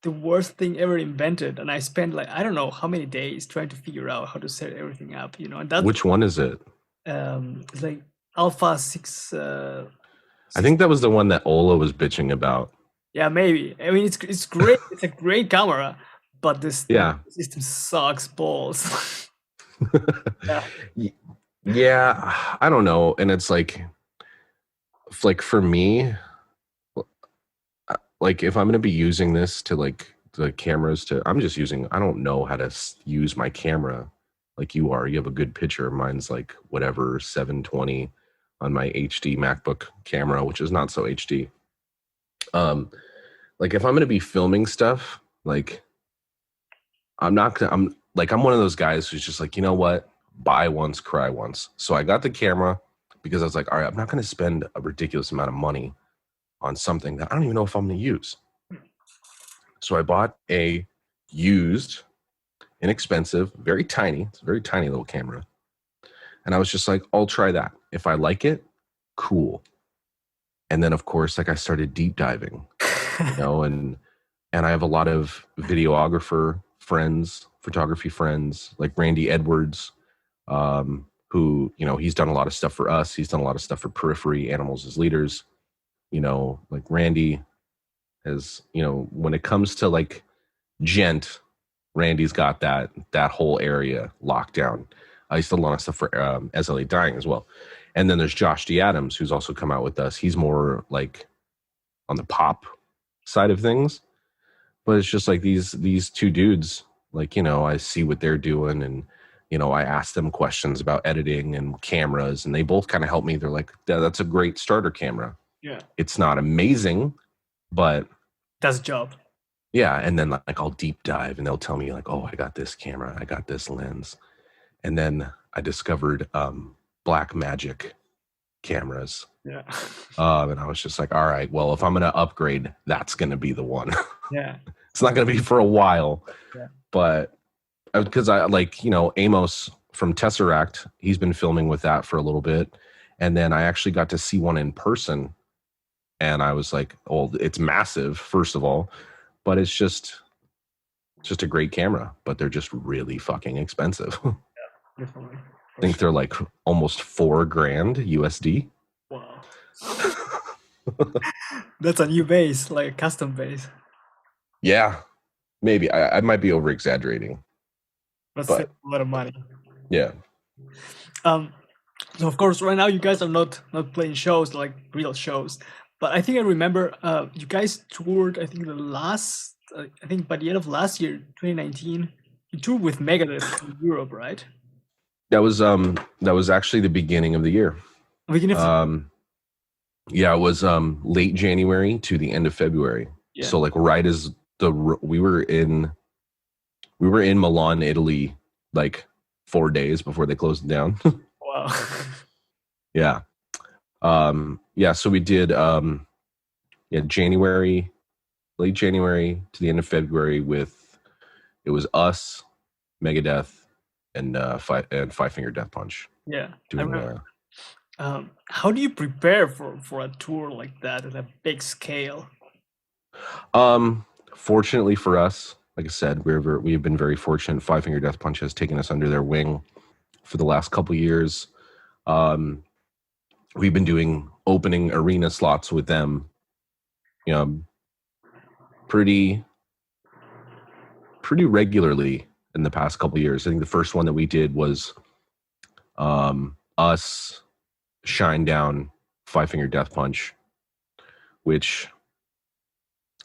the worst thing ever invented, and I spent like I don't know how many days trying to figure out how to set everything up. And that. Which one is it? It's like Alpha 6. I think that was the one that Ola was bitching about. Yeah, maybe. I mean, it's great. It's a great camera, but this system sucks balls. Yeah, I don't know. And it's like for me, like if I'm going to be using this to like the cameras I don't know how to use my camera like you are. You have a good picture. Mine's like whatever, 720 on my HD MacBook camera, which is not so HD. Like if I'm going to be filming stuff, like I'm one of those guys who's just like, you know what? Buy once, cry once. So I got the camera because I was like, all right, I'm not going to spend a ridiculous amount of money on something that I don't even know if I'm going to use. So I bought a used, inexpensive, very tiny, it's a very tiny little camera. And I was just like, I'll try that. If I like it, cool. And then of course, like I started deep diving, and I have a lot of videographer friends, photography friends, like Randy Edwards, who, he's done a lot of stuff for us. He's done a lot of stuff for Periphery, Animals as Leaders. Like Randy has, when it comes to like gent, Randy's got that whole area locked down. He's done a lot of stuff for SLA Dying as well. And then there's Josh D. Adams, who's also come out with us. He's more like on the pop side of things. But it's just like these two dudes, like, I see what they're doing and, I ask them questions about editing and cameras and they both kind of help me. They're like, that's a great starter camera. Yeah. It's not amazing, but that's a job. Yeah. And then like I'll deep dive and they'll tell me like, oh, I got this camera. I got this lens. And then I discovered Black Magic cameras. Yeah. And I was just like, all right, well, if I'm going to upgrade, that's going to be the one. Yeah. It's not going to be for a while. Yeah. But because I like, Amos from Tesseract, he's been filming with that for a little bit. And then I actually got to see one in person. And I was like, oh, it's massive, first of all. But it's just a great camera. But they're just really fucking expensive. Yeah, definitely. I think they're like almost $4,000 USD. Wow. That's a new base, like a custom base. Yeah, maybe. I might be over exaggerating. That's a lot of money. Yeah. So of course, right now you guys are not playing shows like real shows, but I think I remember you guys toured. I think by the end of last year, 2019, you toured with Megadeth in Europe, right? That was actually the beginning of the year. Yeah, it was late January to the end of February. Yeah. So like right as we were in Milan, Italy, like 4 days before they closed it down. Wow. Yeah. Yeah, so we did January, late January to the end of February it was us, Megadeth, and Five Finger Death Punch. Yeah. I remember. How do you prepare for a tour like that at a big scale? Fortunately for us, like I said, we've been very fortunate. Five Finger Death Punch has taken us under their wing for the last couple years. We've been doing opening arena slots with them, you know, pretty regularly in the past couple years. I think the first one that we did was us, Shinedown, Five Finger Death Punch, which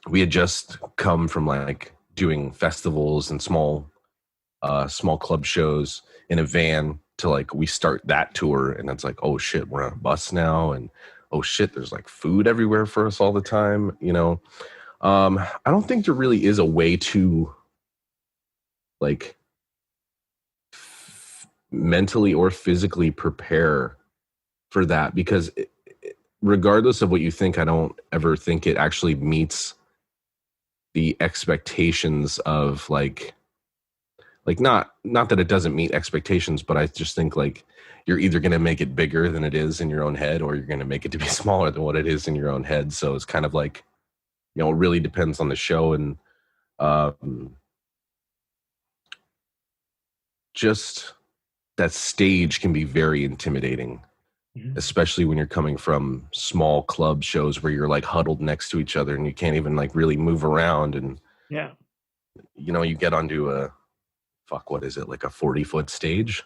we had just come from like doing festivals and small club shows in a van to like we start that tour, and it's like, oh shit, we're on a bus now, and oh shit, there's like food everywhere for us all the time, you know. I don't think there really is a way to like mentally or physically prepare for that, because regardless of what you think, I don't ever think it actually meets the expectations of like not that it doesn't meet expectations, but I just think like you're either going to make it bigger than it is in your own head, or you're going to make it to be smaller than what it is in your own head. So it's kind of like, you know, it really depends on the show. And just that stage can be very intimidating, especially when you're coming from small club shows where you're like huddled next to each other and you can't even like really move around. And Yeah. you know, you get onto a what is it, like a 40-foot stage,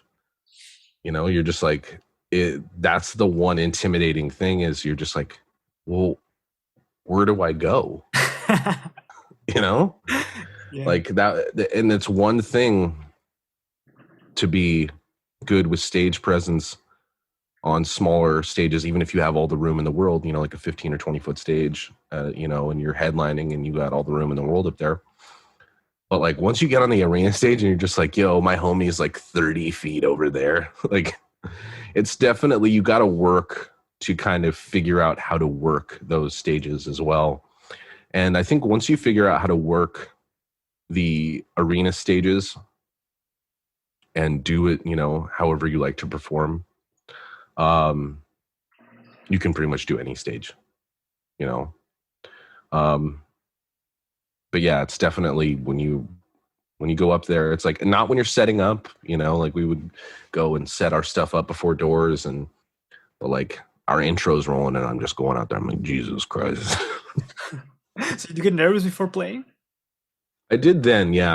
you know, you're just like that's the one intimidating thing, is you're just like, well, where do I go? You know? Yeah. Like that. And it's one thing to be good with stage presence on smaller stages, even if you have all the room in the world, you know, like a 15 or 20-foot stage, you know, and you're headlining and you got all the room in the world up there. But like once you get on the arena stage and you're just like, yo, my homie is like 30 feet over there. Like it's definitely, you got to work to kind of figure out how to work those stages as well. And I think once you figure out how to work the arena stages and do it, you know, however you like to perform, you can pretty much do any stage, you know. But yeah, it's definitely when you go up there, it's like not when you're setting up, you know, like we would go and set our stuff up before doors, and but like our intro's rolling and I'm just going out there, I'm like, Jesus Christ. So you get nervous before playing? I did then, yeah.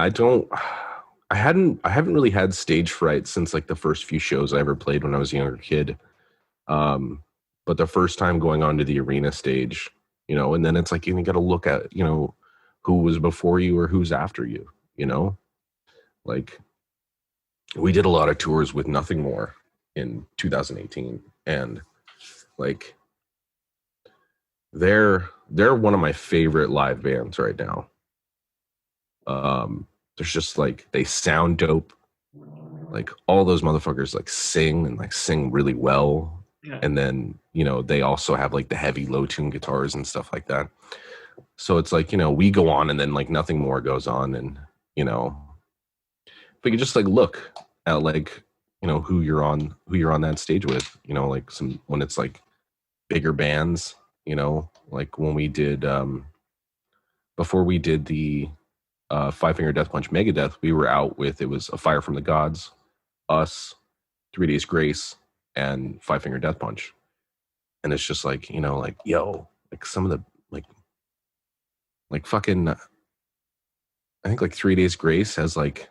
I haven't really had stage fright since like the first few shows I ever played when I was a younger kid. But the first time going onto the arena stage, you know, and then it's like you got to look at, you know, who was before you or who's after you, you know? Like we did a lot of tours with Nothing More in 2018, and like they're one of my favorite live bands right now. There's just like, they sound dope. Like all those motherfuckers like sing and like sing really well. Yeah. And then, you know, they also have like the heavy low tune guitars and stuff like that. So it's like, you know, we go on and then like Nothing More goes on, and, you know, but you just like look at like, you know, who you're on that stage with, you know, like when it's like bigger bands, you know, like when we did, before we did the Five Finger Death Punch Megadeth, we were out with, it was A Fire from the Gods, us, 3 Days Grace, and Five Finger Death Punch. And it's just like, you know, like, yo, like some of the like fucking, I think like 3 Days Grace has like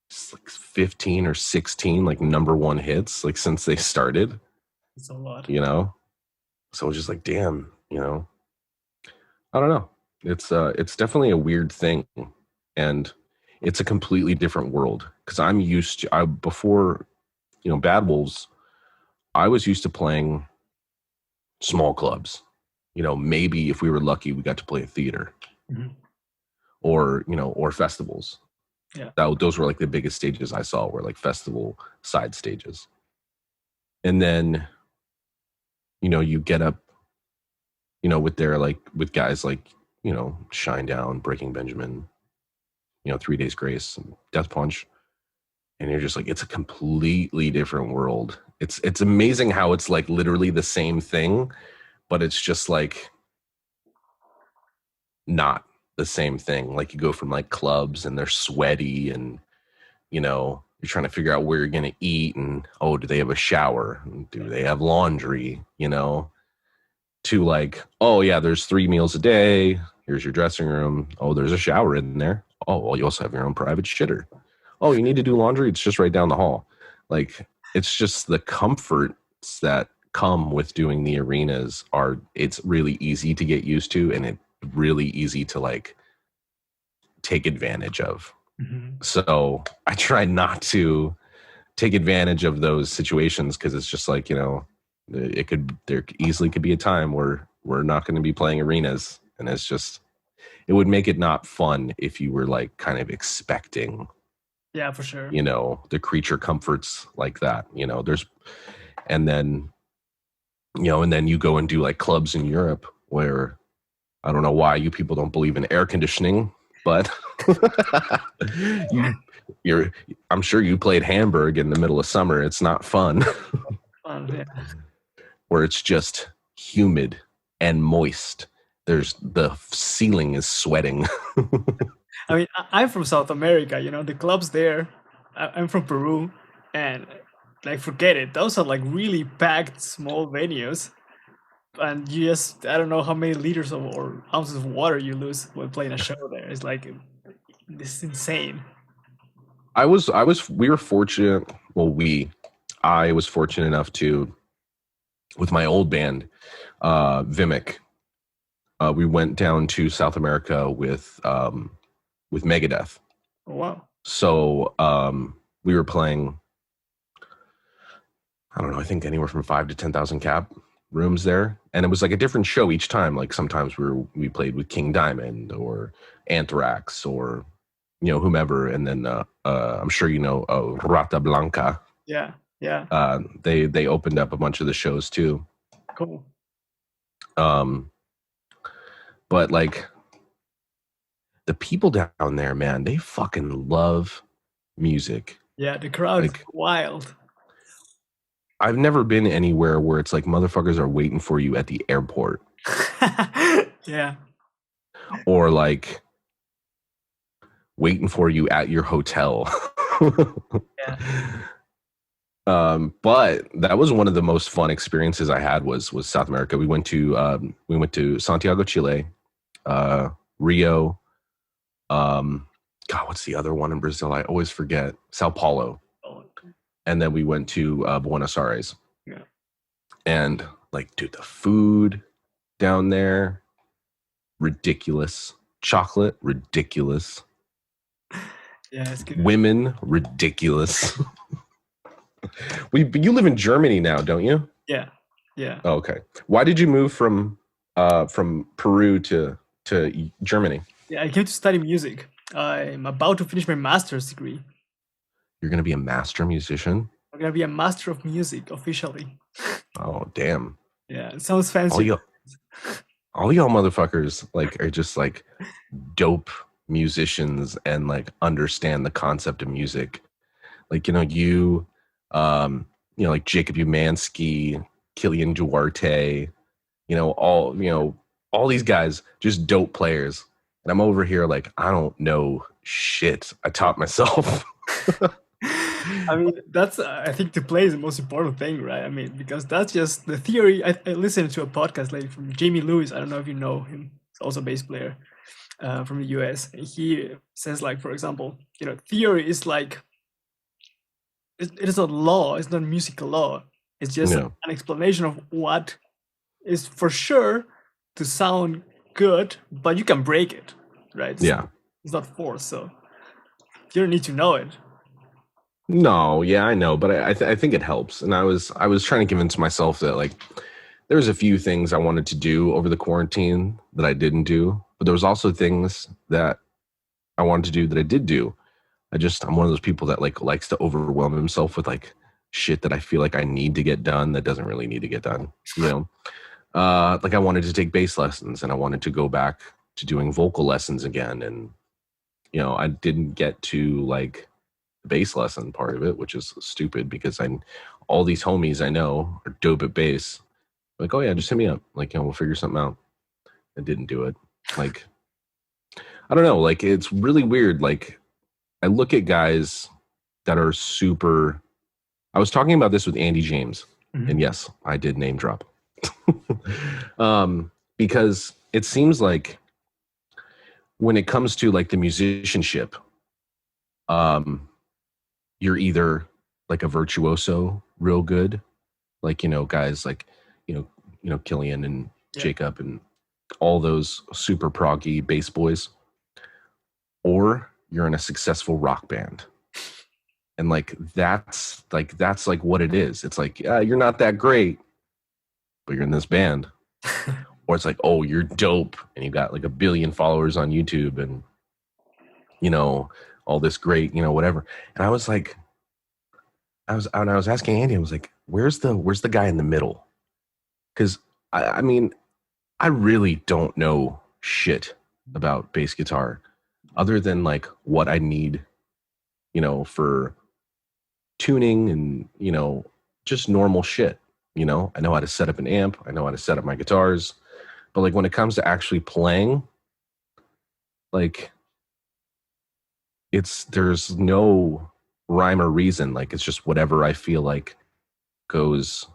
15 or 16 like #1 hits like since they started. It's a lot, you know. So it's just like, damn, you know, I don't know. It's definitely a weird thing, and it's a completely different world, because I'm used to, before, you know, Bad Wolves, I was used to playing small clubs. You know, maybe if we were lucky, we got to play a theater, or, you know, or festivals. Yeah, those were like the biggest stages I saw, were like festival side stages. And then, you know, you get up, you know, with guys like, you know, Shinedown, Breaking Benjamin, you know, 3 Days Grace, and Death Punch, and you're just like, it's a completely different world. It's amazing how it's like literally the same thing, but it's just like not, the same thing. Like you go from like clubs and they're sweaty and, you know, you're trying to figure out where you're going to eat and, oh, do they have a shower? Do they have laundry? You know, to like, oh yeah, there's 3 meals a day. Here's your dressing room. Oh, there's a shower in there. Oh, well, you also have your own private shitter. Oh, you need to do laundry? It's just right down the hall. Like, it's just the comforts that come with doing the arenas it's really easy to get used to, and it's really easy to like take advantage of. Mm-hmm. So I try not to take advantage of those situations because it's just like, you know, there easily could be a time where we're not going to be playing arenas, and it would make it not fun if you were like kind of expecting, Yeah, for sure, you know, the creature comforts like that, you know, and then you go and do like clubs in Europe where I don't know why you people don't believe in air conditioning, but I'm sure you played Hamburg in the middle of summer. It's not fun. yeah. Where it's just humid and moist. The ceiling is sweating. I mean, I'm from South America, you know, the clubs there. I'm from Peru, and like, forget it. Those are like really packed small venues, and you just, I don't know how many liters or ounces of water you lose when playing a show there. It's like, this is insane. We were fortunate. Well, I was fortunate enough to, with my old band, Vimic, we went down to South America with Megadeth. Oh, wow. So we were playing, I don't know, I think anywhere from 5 to 10,000 cap rooms there, and it was like a different show each time. Like sometimes we played with King Diamond or Anthrax or, you know, whomever, and then I'm sure you know Rata Blanca. Yeah, yeah. They opened up a bunch of the shows too. Cool. But like the people down there, man, they fucking love music. Yeah, the crowd is Like, wild. I've never been anywhere where it's like motherfuckers are waiting for you at the airport. Yeah. Or like waiting for you at your hotel. Yeah. But that was one of the most fun experiences I had was South America. We went to Santiago, Chile, Rio. God, what's the other one in Brazil? I always forget. Sao Paulo. Oh, And then we went to Buenos Aires. yeah. And like, dude, the food down there, ridiculous. Chocolate, ridiculous. Yeah, it's good. Women, ridiculous. You live in Germany now, don't you? Yeah. Yeah. Oh, okay. Why did you move from Peru to Germany? Yeah, I came to study music. I'm about to finish my master's degree. You're gonna be a master musician? I'm gonna be a master of music officially. Oh, damn. Yeah, it sounds fancy. All y'all motherfuckers like are just like dope musicians and like understand the concept of music. Like, you know, like Jacob Umansky, Killian Duarte, all these guys, just dope players. And I'm over here like, I don't know shit. I taught myself. I mean, I think to play is the most important thing, right? I mean, because that's just the theory. I listened to a podcast like from Jamie Lewis. I don't know if you know him. He's also a bass player from the US. And he says, like, for example, theory is like, it is not law. It's not musical law. It's just an explanation of what is for sure to sound good, but you can break it, right? It's not forced, so you don't need to know it. No, yeah, I know, but I think it helps. And I was trying to convince myself that like there's a few things I wanted to do over the quarantine that I didn't do, but there was also things that I wanted to do that I did do. I'm one of those people that like likes to overwhelm himself with like shit that I feel like I need to get done that doesn't really need to get done. Like I wanted to take bass lessons and I wanted to go back to doing vocal lessons again, and I didn't get to like the bass lesson part of it, which is stupid because all these homies I know are dope at bass. Like, oh yeah, just hit me up. Like, we'll figure something out. I didn't do it. Like, I don't know, like it's really weird. Like I look at guys that are super. I was talking about this with Andy James, and yes, I did name drop. Because it seems like when it comes to like the musicianship, you're either like a virtuoso, real good, like guys like Killian and Jacob and all those super proggy bass boys, or you're in a successful rock band. And like that's like what it is. It's like you're not that great, but you're in this band. Or it's like, oh, you're dope and you got like 1 billion followers on YouTube and all this great, whatever. And I was like, I was asking Andy, I was like, where's the guy in the middle? Because I mean, I really don't know shit about bass guitar other than like what I need, for tuning and, just normal shit. I know how to set up an amp. I know how to set up my guitars. But like when it comes to actually playing, like there's no rhyme or reason. Like it's just whatever I feel like goes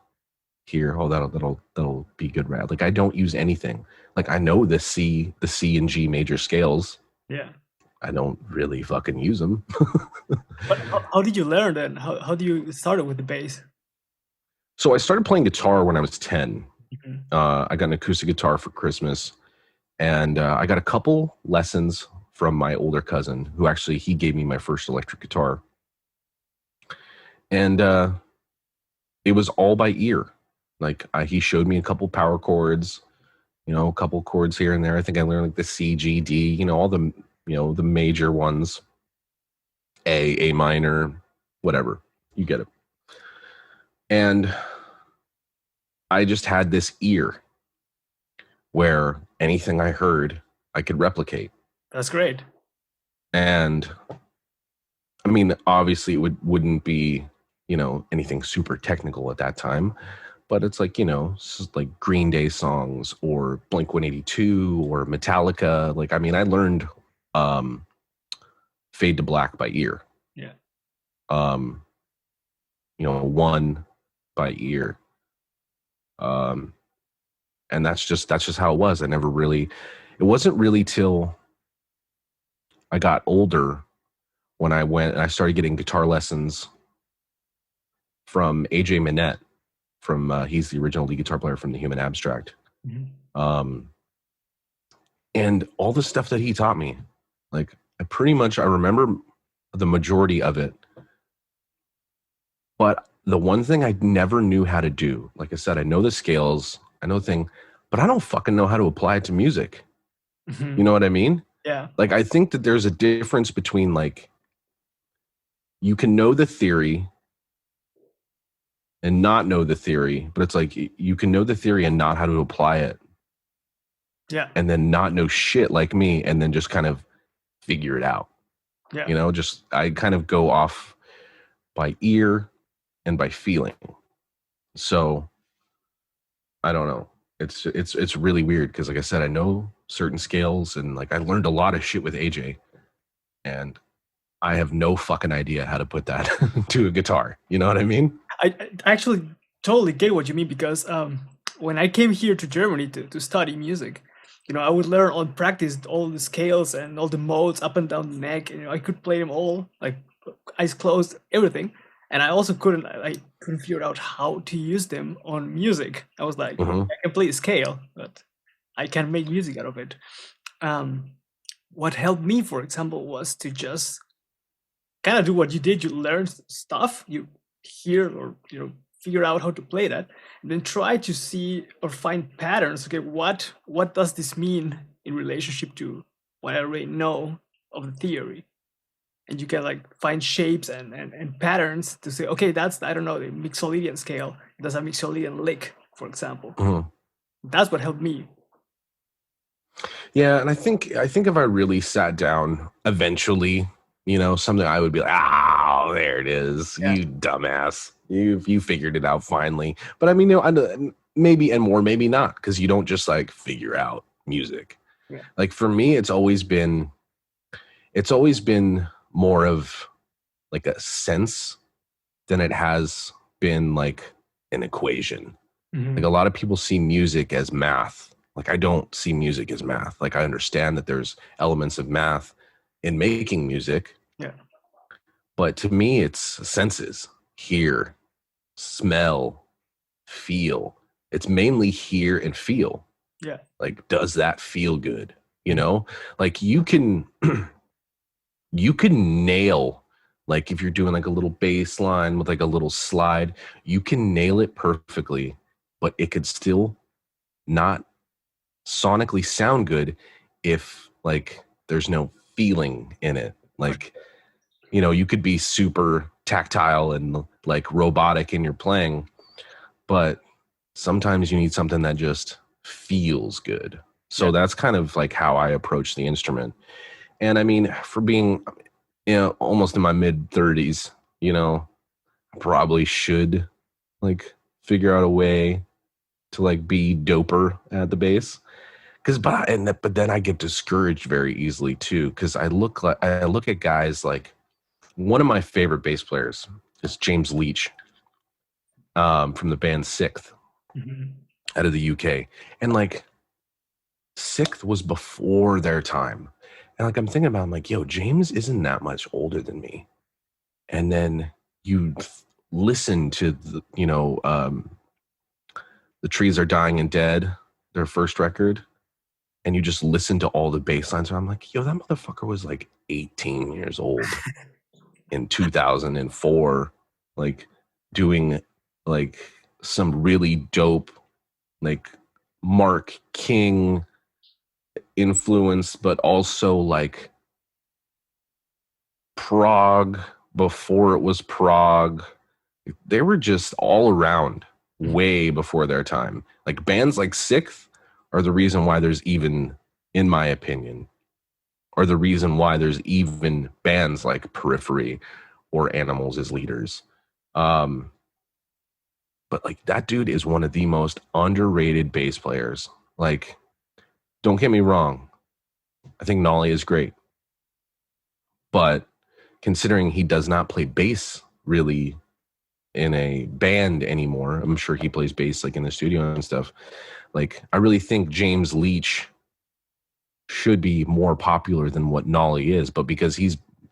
here. Oh, that'll be good. Rad. Like I don't use anything. Like I know the C and G major scales. Yeah. I don't really fucking use them. But how did you learn then? How do you start with the bass? So I started playing guitar when I was 10. I got an acoustic guitar for Christmas, and I got a couple lessons from my older cousin, who actually he gave me my first electric guitar, and it was all by ear. Like he showed me a couple power chords, a couple chords here and there. I think I learned like the C, G, D, all the the major ones, A minor, whatever, you get it. And I just had this ear where anything I heard, I could replicate. That's great. And I mean, obviously it wouldn't be, anything super technical at that time, but it's like, like Green Day songs or Blink-182 or Metallica. Like, I mean, I learned Fade to Black by ear. Yeah. One by ear. And that's just how it was. It wasn't really till I got older when I went and I started getting guitar lessons from AJ Minette he's the original lead guitar player from the Human Abstract. And all the stuff that he taught me, like I remember the majority of it, but the one thing I never knew how to do, like I said, I know the scales, I know the thing, but I don't fucking know how to apply it to music. You know what I mean? Yeah. Like, I think that there's a difference between like, you can know the theory and not know the theory, but it's like, you can know the theory and not how to apply it. Yeah. And then not know shit like me and then just kind of figure it out. Yeah. Just, I kind of go off by ear and by feeling. So I don't know. It's really weird because, like I said, I know certain scales and like I learned a lot of shit with AJ, and I have no fucking idea how to put that to a guitar. You know what I mean? I actually totally get what you mean, because when I came here to Germany to study music, I would learn on practice all the scales and all the modes up and down the neck, and I could play them all, like eyes closed, everything. And I also couldn't figure out how to use them on music. I was like, I can play a scale, but I can't make music out of it. What helped me, for example, was to just kind of do what you did. You learn stuff, you hear or figure out how to play that, and then try to see or find patterns. Okay, what does this mean in relationship to what I already know of the theory? And you can like find shapes and patterns to say, okay, that's, I don't know, the Mixolydian scale. It does a Mixolydian lick, for example. That's what helped me. Yeah, and I think if I really sat down eventually, something I would be like, oh, there it is, you dumbass. You figured it out finally. But I mean, maybe and more, maybe not, because you don't just like figure out music. Yeah. Like for me, it's always been it's always been more of like a sense than it has been like an equation. Like a lot of people see music as math. Like I don't see music as math. Like I understand that there's elements of math in making music. Yeah. But to me, it's senses: hear, smell, feel. It's mainly hear and feel. Yeah. Like, does that feel good? You know, like you can nail, like if you're doing like a little bass line with like a little slide, you can nail it perfectly, but it could still not sonically sound good if like there's no feeling in it. Like, you know, you could be super tactile and like robotic in your playing, but sometimes you need something that just feels good. So that's kind of like how I approach the instrument. And I mean, for being, you know, almost in my mid 30s, you know, I probably should like figure out a way to like be doper at the bass. But then I get discouraged very easily too, because I look at guys like, one of my favorite bass players is James Leach, from the band Sixth, out of the UK, and like Sixth was before their time, and like I'm thinking about, I'm like, yo, James isn't that much older than me, and then you listen to the, you know, The Trees Are Dying and Dead, their first record, and you just listen to all the bass lines, and I'm like, yo, that motherfucker was like 18 years old in 2004, like doing like some really dope, like Mark King influence, but also like prog before it was prog. They were just all around way before their time. Like bands like Sixth are the reason why there's even, in my opinion, are the reason why there's even bands like Periphery or Animals as Leaders. But like that dude is one of the most underrated bass players. Like, don't get me wrong, I think Nolly is great, but considering he does not play bass really in a band anymore, I'm sure he plays bass like in the studio and stuff. Like, I really think James Leach should be more popular than what Nolly is, but because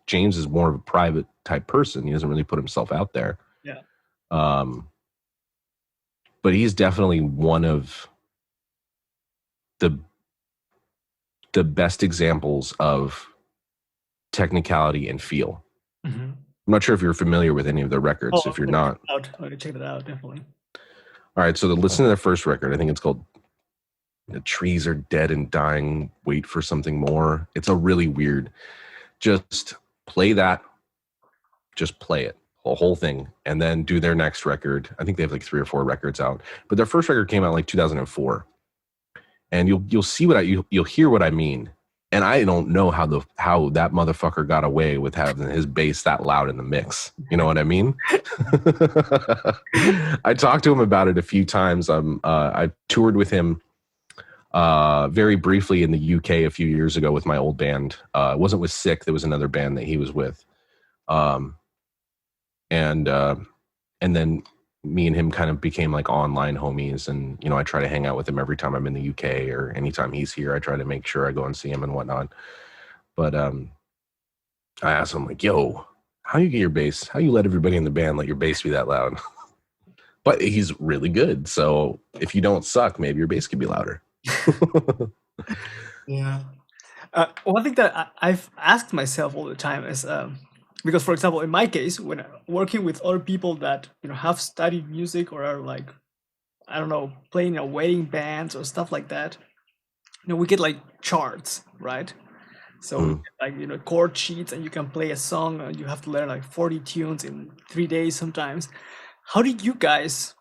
James is more of a private type person, he doesn't really put himself out there. Yeah. But he's definitely one of the best examples of technicality and feel. I'm not sure if you're familiar with any of their records. If you're not, I'm gonna check that out, definitely. All right, so listen to their first record. I think it's called The Trees Are Dead and Dying, Wait for Something More. It's a really weird. Just play that. Just play it, the whole thing, and then do their next record. I think they have like 3 or 4 records out, but their first record came out like 2004. And you'll see you'll hear what I mean. And I don't know how that motherfucker got away with having his bass that loud in the mix. You know what I mean? I talked to him about it a few times. I toured with him very briefly in the UK a few years ago with my old band. It wasn't with Sick. There was another band that he was with. And then me and him kind of became like online homies, and you know, I try to hang out with him every time I'm in the UK or anytime he's here. I try to make sure I go and see him and whatnot. But I asked him, like, yo, how you get your bass? How you let everybody in the band let your bass be that loud? But he's really good, so if you don't suck, maybe your bass could be louder. Yeah. One thing that I've asked myself all the time is, because, for example, in my case, when working with other people that, you know, have studied music or are like, I don't know, playing in wedding bands or stuff like that, you know, we get like charts, right? So like, you know, chord sheets, and you can play a song, and you have to learn like 40 tunes in 3 days sometimes. How did you guys,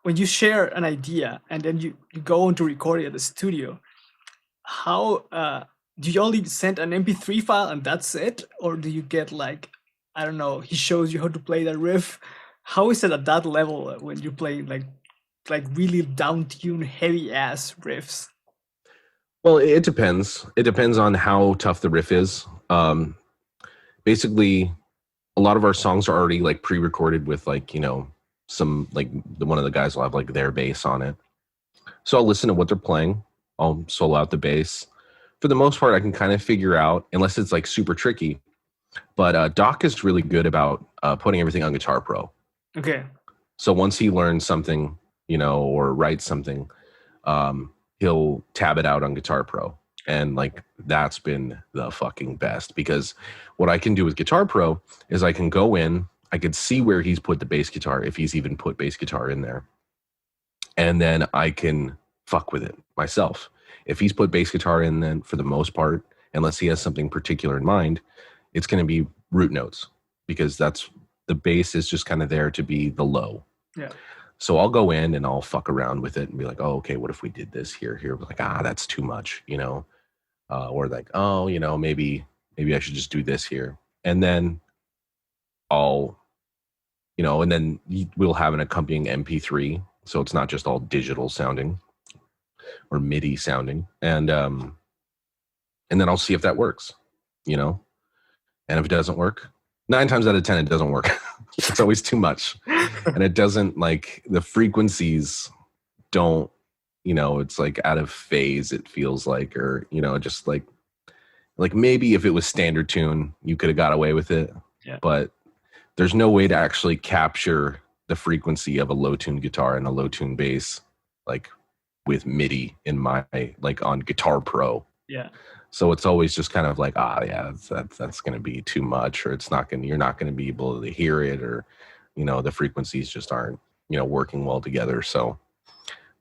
when you share an idea and then you go on to record it at the studio, how do you only send an MP3 file and that's it? Or do you get like, I don't know, he shows you how to play that riff? How is it at that level when you're playing like really down-tuned, heavy-ass riffs? Well, it depends. It depends on how tough the riff is. Basically, a lot of our songs are already like pre-recorded with like, you know, some like one of the guys will have like their bass on it. So I'll listen to what they're playing. I'll solo out the bass. For the most part, I can kind of figure out, unless it's like super tricky. But Doc is really good about putting everything on Guitar Pro. Okay. So once he learns something, you know, or writes something, he'll tab it out on Guitar Pro. And like that's been the fucking best, because what I can do with Guitar Pro is I can go in, I could see where he's put the bass guitar, if he's even put bass guitar in there. And then I can fuck with it myself. If he's put bass guitar in, then for the most part, unless he has something particular in mind, it's going to be root notes, because that's the bass is just kind of there to be the low. Yeah. So I'll go in and I'll fuck around with it and be like, oh, okay, what if we did this here? Like, that's too much, you know? Or like, oh, you know, maybe I should just do this here. And then I'll, you know, and then we'll have an accompanying MP3. So it's not just all digital sounding or MIDI sounding. And then I'll see if that works, you know? And if it doesn't work, 9 times out of 10, it doesn't work. It's always too much. And it doesn't, like, the frequencies don't, you know, it's like out of phase, it feels like, or, you know, just like maybe if it was standard tune, you could have got away with it. Yeah. But there's no way to actually capture the frequency of a low tune guitar and a low tune bass, like with MIDI in my, like on Guitar Pro. Yeah. So it's always just kind of like, that's going to be too much, or you're not going to be able to hear it, or, you know, the frequencies just aren't, you know, working well together. So,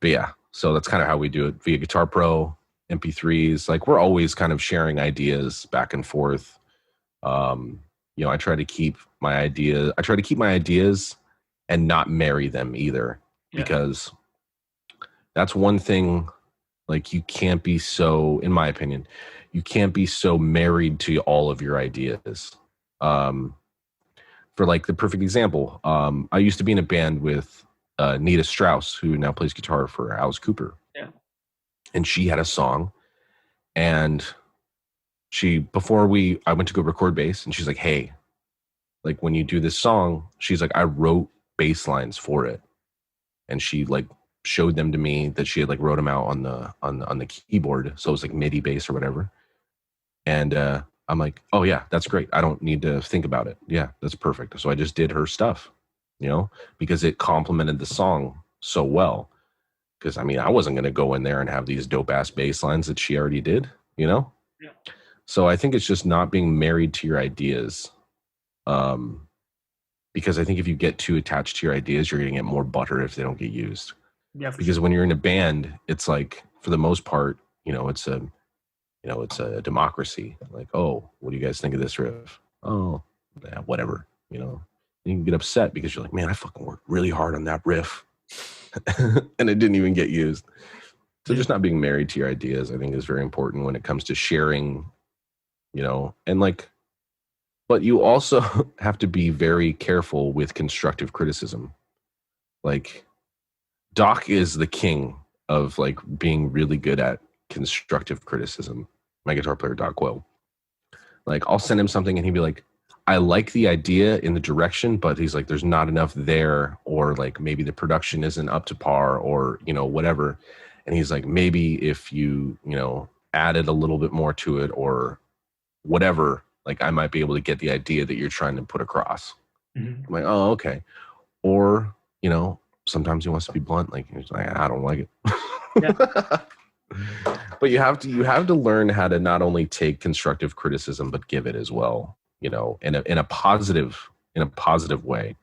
but yeah, so that's kind of how we do it via Guitar Pro, MP3s. Like we're always kind of sharing ideas back and forth. You know, I try to keep my ideas and not marry them either, because that's one thing. Like you can't be so, in my opinion, you can't be so married to all of your ideas. For like the perfect example, I used to be in a band with Nita Strauss, who now plays guitar for Alice Cooper. Yeah. And she had a song, and I went to go record bass, and she's like, hey, like when you do this song, she's like, I wrote bass lines for it. And she like showed them to me, that she had like wrote them out on the keyboard, so it was like MIDI bass or whatever. And I'm like, oh yeah, that's great, I don't need to think about it. Yeah, that's perfect. So I just did her stuff, you know, because it complemented the song so well. Because I mean, I wasn't going to go in there and have these dope ass bass lines that she already did, you know. Yeah. So I think it's just not being married to your ideas. Because I think if you get too attached to your ideas, you're going to get more butter if they don't get used. Yeah, because sure. When you're in a band, it's like, for the most part, you know, it's a democracy. Like, oh, what do you guys think of this riff? Oh, yeah, whatever. You know, you can get upset because you're like, man, I fucking worked really hard on that riff, and it didn't even get used. So just not being married to your ideas, I think, is very important when it comes to sharing. You know, and like, but you also have to be very careful with constructive criticism. Like, Doc is the king of like being really good at constructive criticism. My guitar player, Doc Will. Like, I'll send him something and he'd be like, I like the idea in the direction, but he's like, there's not enough there, or like maybe the production isn't up to par, or, you know, whatever. And he's like, maybe if you know, added a little bit more to it or whatever, like I might be able to get the idea that you're trying to put across. Mm-hmm. I'm like, oh, okay. Or, you know, sometimes he wants to be blunt, like he's like, I don't like it. Yeah. But you have to learn how to not only take constructive criticism but give it as well, you know, in a positive way.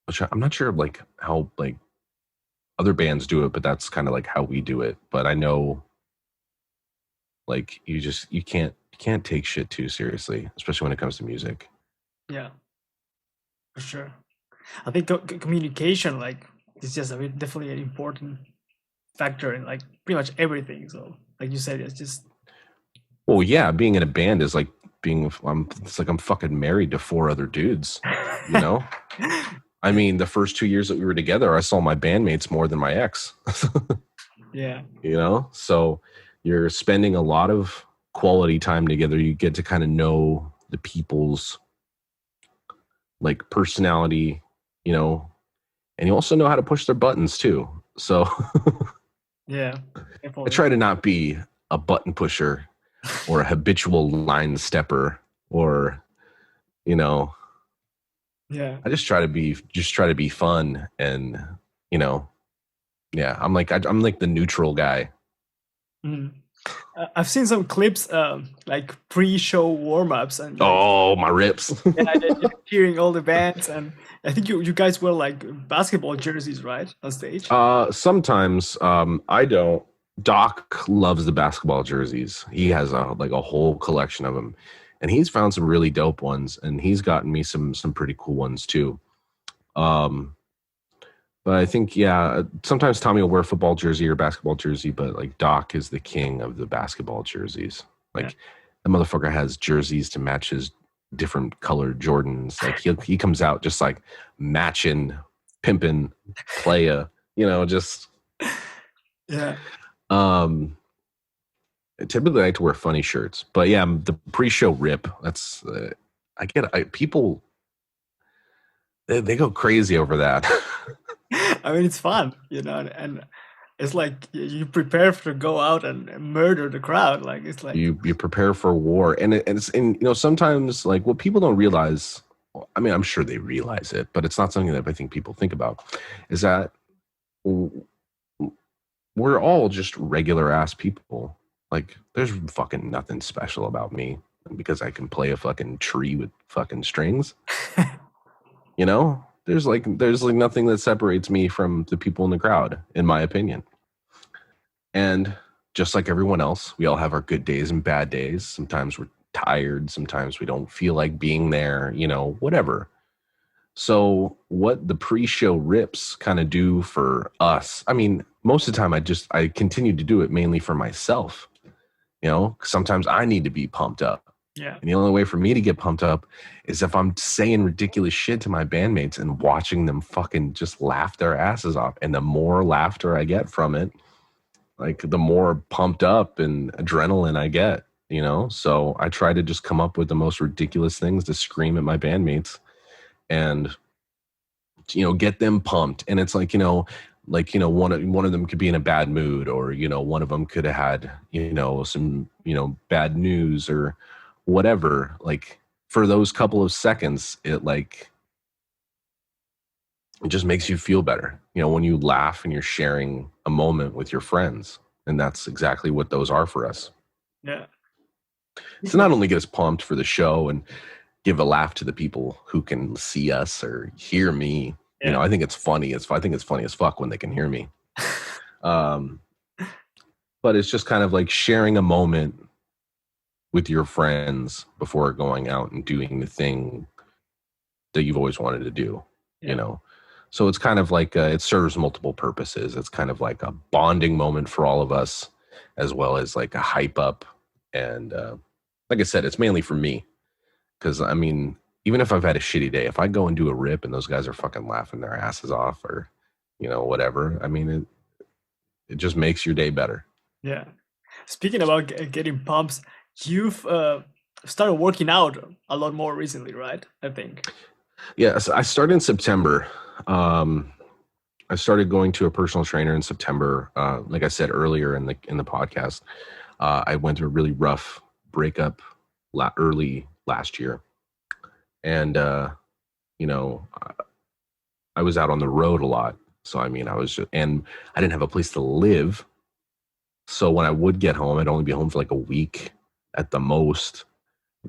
Which I'm not sure like how like other bands do it, but that's kind of like how we do it. But I know like you can't take shit too seriously, especially when it comes to music. Yeah, for sure. I think communication, like, is just definitely an important factor in like pretty much everything. So, like you said, it's just. Well, yeah, being in a band is like it's like I'm fucking married to 4 other dudes, you know. I mean, the first 2 years that we were together, I saw my bandmates more than my ex. Yeah. You know, so you're spending a lot of quality time together. You get to kind of know the people's like personality, you know, and you also know how to push their buttons too. So Yeah, I definitely. try to not be a button pusher or a habitual line stepper, or, you know, Yeah. I just try to be fun, and, you know, yeah, I'm like the neutral guy. Mm. I've seen some clips, like pre-show warm-ups, and like, Oh, my rips. yeah, you're cheering all the bands, and I think you guys wear like basketball jerseys, right, on stage? Sometimes I don't. Doc loves the basketball jerseys. He has a whole collection of them, and he's found some really dope ones, and he's gotten me some pretty cool ones too. Um, but I think, yeah, sometimes Tommy will wear a football jersey or basketball jersey, but like Doc is the king of the basketball jerseys. Yeah. Like the motherfucker has jerseys to match his different colored Jordans. Like he comes out just like matching, pimping, playa, you know, just Yeah. typically I like to wear funny shirts. But yeah, the pre-show rip, that's people they go crazy over that. I mean, it's fun, and it's like you prepare to go out and murder the crowd. Like it's like, you prepare for war, and sometimes like what people don't realize, I mean, I'm sure they realize it, but it's not something that I think people think about, is that we're all just regular ass people. Like there's fucking nothing special about me because I can play a fucking tree with fucking strings. You know, there's nothing that separates me from the people in the crowd, in my opinion. And just like everyone else, we all have our good days and bad days. Sometimes we're tired. Sometimes we don't feel like being there, you know, whatever. So what the pre-show rips kind of do for us, I mean, most of the time I continue to do it mainly for myself. You know, sometimes I need to be pumped up. yeah, And the only way for me to get pumped up is if I'm saying ridiculous shit to my bandmates and watching them fucking just laugh their asses off. And the more laughter I get from it, like the more pumped up and adrenaline I get, you know? So I try to just come up with the most ridiculous things to scream at my bandmates and, you know, get them pumped. And it's like, one of them could be in a bad mood, or, you know, one of them could have had, you know, some, you know, bad news or whatever. Like for those couple of seconds, it just makes you feel better, you know, when you laugh and you're sharing a moment with your friends. And that's exactly what those are for us. yeah. So not only get us pumped for the show and give a laugh to the people who can see us or hear me, you know, I think it's funny. I think it's funny as fuck when they can hear me. But it's just kind of like sharing a moment with your friends before going out and doing the thing that you've always wanted to do, you know? So it's kind of like it serves multiple purposes. It's kind of like a bonding moment for all of us, as well as like a hype up. And like I said, it's mainly for me. Because, I mean, even if I've had a shitty day, if I go and do a rip and those guys are fucking laughing their asses off or, you know, whatever, I mean, it just makes your day better. Yeah. Speaking about getting pumps, you've started working out a lot more recently, right? I think. Yes, I started in September. I started going to a personal trainer in September. Like I said earlier in the podcast, I went through a really rough breakup early last year, and you know, I was out on the road a lot. So I mean, and I didn't have a place to live. So when I would get home, I'd only be home for like a week at the most.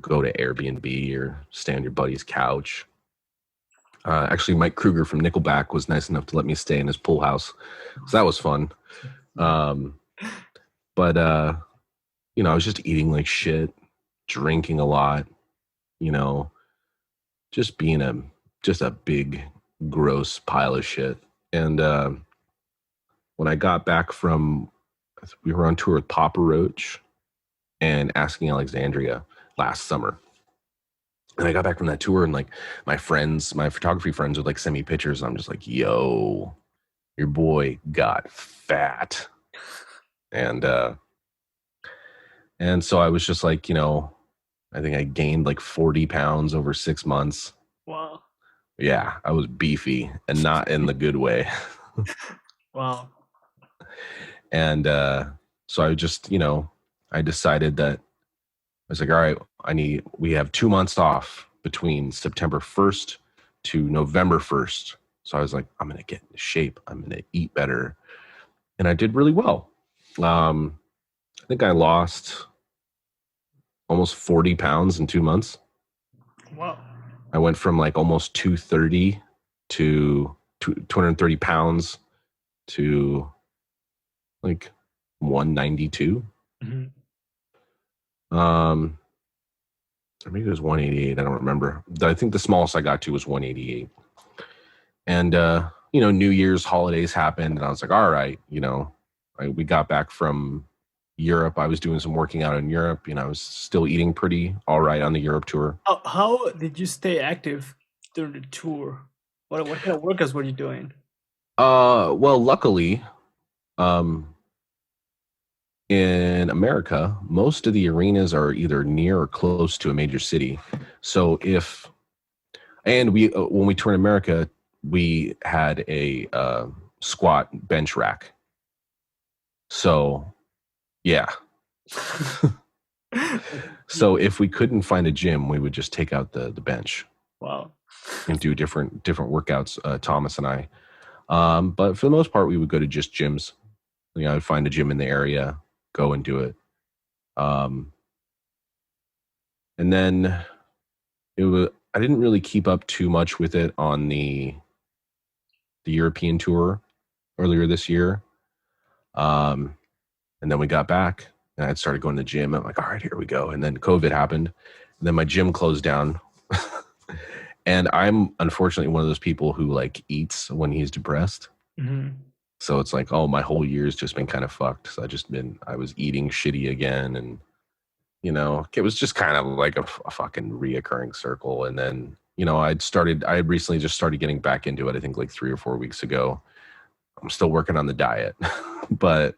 Go to Airbnb or stay on your buddy's couch. Actually, Mike Kruger from Nickelback was nice enough to let me stay in his pool house. So that was fun. But you know, I was just eating like shit, drinking a lot, you know, just being a big, gross pile of shit. And when I got back we were on tour with Papa Roach and Asking Alexandria last summer. And I got back from that tour, and like my photography friends would like send me pictures. And I'm just like, yo, your boy got fat. And And so I was just like, I think I gained like 40 pounds over 6 months. Wow. Yeah, I was beefy and not in the good way. Wow. And so I just, I decided that I was like, all right, we have 2 months off between September 1st to November 1st. So I was like, I'm going to get into shape. I'm going to eat better. And I did really well. I think I lost almost 40 pounds in 2 months. Wow. I went from like almost 230 to 230 pounds to like 192. Mm-hmm. Or maybe it was 188. I don't remember. I think the smallest I got to was 188. And, New Year's holidays happened. And I was like, all right, we got back from Europe. I was doing some working out in Europe. I was still eating pretty all right on the Europe tour. How did you stay active during the tour? What kind of workouts were you doing? Well, luckily, in America, most of the arenas are either near or close to a major city. So when we toured America, we had a squat bench rack. So, yeah. So if we couldn't find a gym, we would just take out the bench. Wow. And do different workouts, Thomas and I. But for the most part, we would go to just gyms. I'd find a gym in the area, go and do it. And then I didn't really keep up too much with it on the European tour earlier this year. And then we got back and I started going to the gym. I'm like, all right, here we go. And then COVID happened. And then my gym closed down. And I'm unfortunately one of those people who like eats when he's depressed. Mm-hmm. So it's like, oh, my whole year's just been kind of fucked. So I was eating shitty again. And, it was just kind of like a fucking reoccurring circle. And then, I recently just started getting back into it. I think like 3 or 4 weeks ago. I'm still working on the diet, but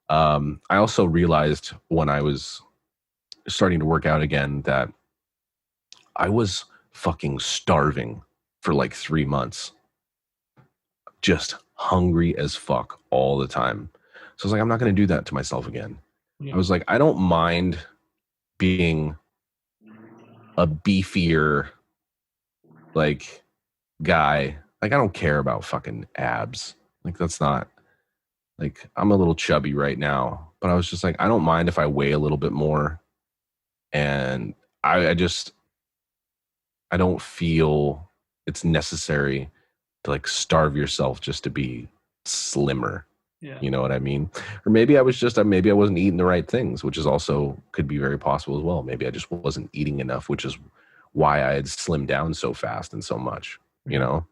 I also realized when I was starting to work out again that I was fucking starving for like 3 months, just hungry as fuck all the time. So I was like, I'm not going to do that to myself again. Yeah. I was like, I don't mind being a beefier like guy. Like, I don't care about fucking abs. Like, that's not like, I'm a little chubby right now, but I was just like, I don't mind if I weigh a little bit more. And I don't feel it's necessary to like starve yourself just to be slimmer. Yeah. You know what I mean? Or maybe I wasn't eating the right things, which is also could be very possible as well. Maybe I just wasn't eating enough, which is why I had slimmed down so fast and so much, because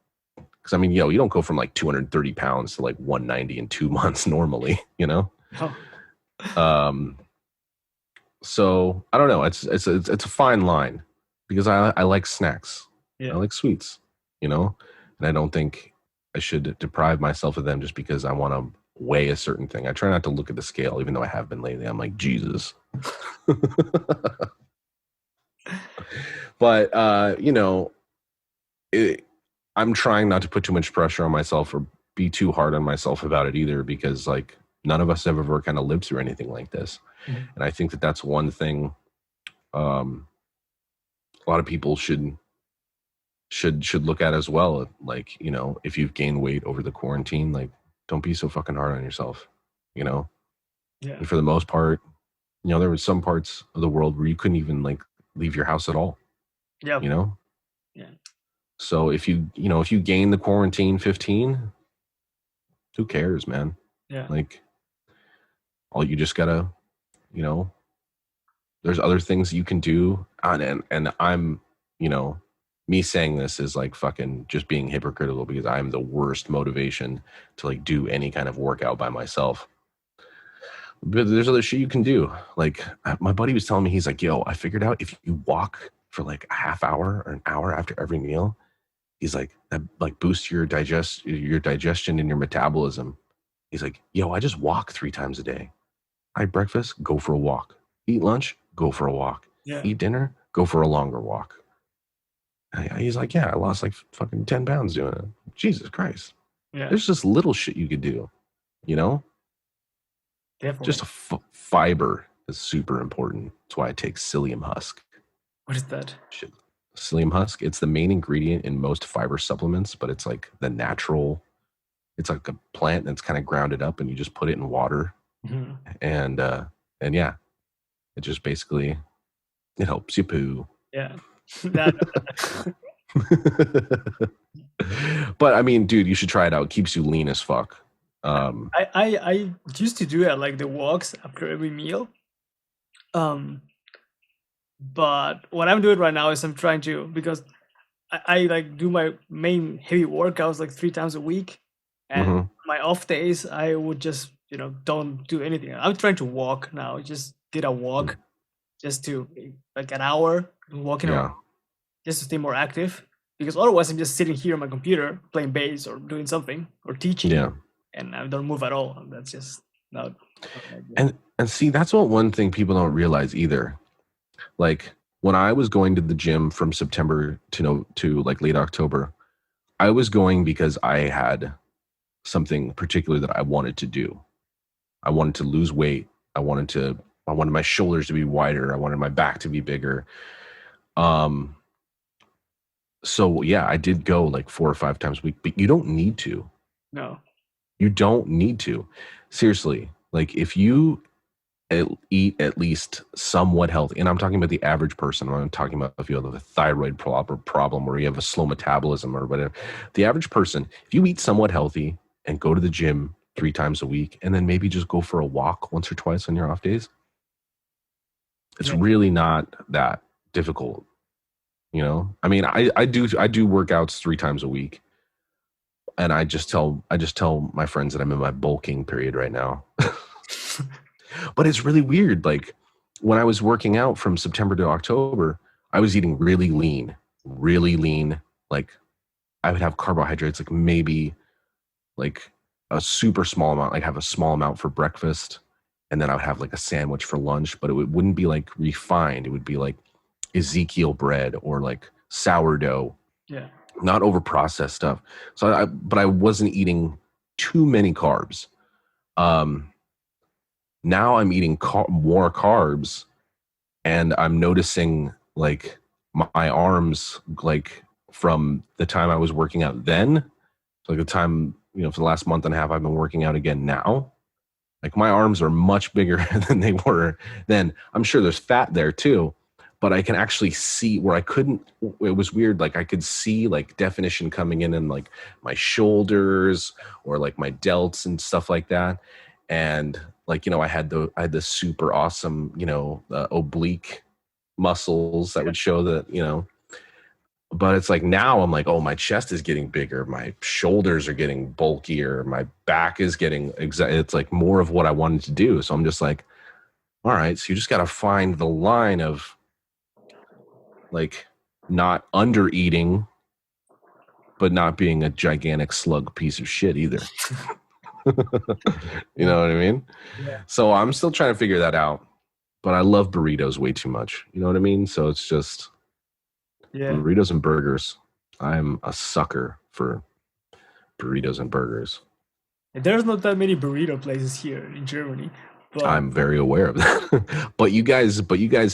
I mean, you don't go from like 230 pounds to like 190 in 2 months normally, Oh. So I don't know. It's a fine line because I like snacks. Yeah. I like sweets, and I don't think I should deprive myself of them just because I want to weigh a certain thing. I try not to look at the scale, even though I have been lately. I'm like, Jesus. But, I'm trying not to put too much pressure on myself or be too hard on myself about it either, because like none of us have ever kind of lived through anything like this. Mm-hmm. And I think that that's one thing a lot of people should look at as well. Like, if you've gained weight over the quarantine, like, don't be so fucking hard on yourself, Yeah. And for the most part, there were some parts of the world where you couldn't even like leave your house at all. Yeah. Yeah. So if you gain the quarantine 15, who cares, man? Yeah. Like, all you just gotta, there's other things you can do. And I'm, me saying this is like fucking just being hypocritical because I'm the worst motivation to like do any kind of workout by myself. But there's other shit you can do. Like my buddy was telling me, he's like, yo, I figured out if you walk for like a half hour or an hour after every meal, he's like, that like boosts your digestion and your metabolism. He's like, yo, I just walk 3 times a day. I eat breakfast, go for a walk. Eat lunch, go for a walk. Yeah. Eat dinner, go for a longer walk. He's like, yeah, I lost like fucking 10 pounds doing it. Jesus Christ. Yeah. There's just little shit you could do, you know? Definitely. Just fiber is super important. That's why I take psyllium husk. What is that? Shit. Psyllium husk, it's the main ingredient in most fiber supplements, but it's like the natural, it's like a plant that's kind of grounded up and you just put it in water. Mm-hmm. And yeah, it just basically, it helps you poo. Yeah. But I mean, dude, you should try it out. It keeps you lean as fuck. I used to do it like the walks after every meal. But what I'm doing right now is I'm trying to, because I like do my main heavy workouts like 3 times a week, and my off days I would just don't do anything. I'm trying to walk now. Just did a walk, just to like an hour walking around, just to stay more active. Because otherwise I'm just sitting here on my computer playing bass or doing something or teaching. Yeah. And I don't move at all. That's just not. And see, that's what one thing people don't realize either. Like when I was going to the gym from September to like late October, I was going because I had something particular that I wanted to do. I wanted to lose weight. I wanted my shoulders to be wider. I wanted my back to be bigger. So yeah, I did go like 4 or 5 times a week, but you don't need to. No. You don't need to. Seriously, like if you eat at least somewhat healthy, and I'm talking about the average person, I'm talking about if you have a thyroid problem or you have a slow metabolism or whatever. The average person, if you eat somewhat healthy and go to the gym 3 times a week and then maybe just go for a walk once or twice on your off days, it's really not that difficult. You know, I mean, I do workouts 3 times a week. And I just tell my friends that I'm in my bulking period right now. But it's really weird. Like when I was working out from September to October, I was eating really lean. Like I would have carbohydrates, like maybe like a super small amount, like have a small amount for breakfast. And then I would have like a sandwich for lunch, but it wouldn't be like refined. It would be like Ezekiel bread or like sourdough. Yeah. Not over processed stuff. So but I wasn't eating too many carbs. Now I'm eating more carbs, and I'm noticing like my arms, like from the time I was working out then, like the time, for the last month and a half I've been working out again now, like my arms are much bigger than they were then. I'm sure there's fat there too, but I can actually see where I couldn't. It was weird. Like I could see like definition coming in like my shoulders or like my delts and stuff like that. And like, I had the super awesome, oblique muscles that would show that, but it's like now I'm like, oh, my chest is getting bigger. My shoulders are getting bulkier. My back is getting it's like more of what I wanted to do. So I'm just like, all right, so you just got to find the line of like not under eating, but not being a gigantic slug piece of shit either. You know what I mean? Yeah. So I'm still trying to figure that out, but I love burritos way too much. You know what I mean? So it's just burritos and burgers. I'm a sucker for burritos and burgers. There's not that many burrito places here in Germany. But I'm very aware of that. But you guys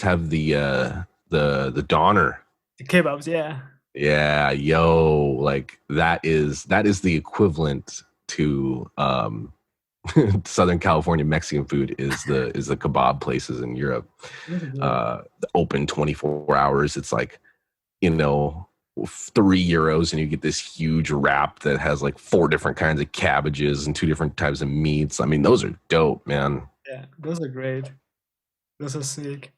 have the Donner. The kebabs, yeah. Yeah, yo, like that is the equivalent to Southern California Mexican food is the kebab places in Europe. Open 24 hours. It's like, €3 and you get this huge wrap that has like 4 different kinds of cabbages and 2 different types of meats. I mean, those are dope, man. Yeah, those are great. Those are sick.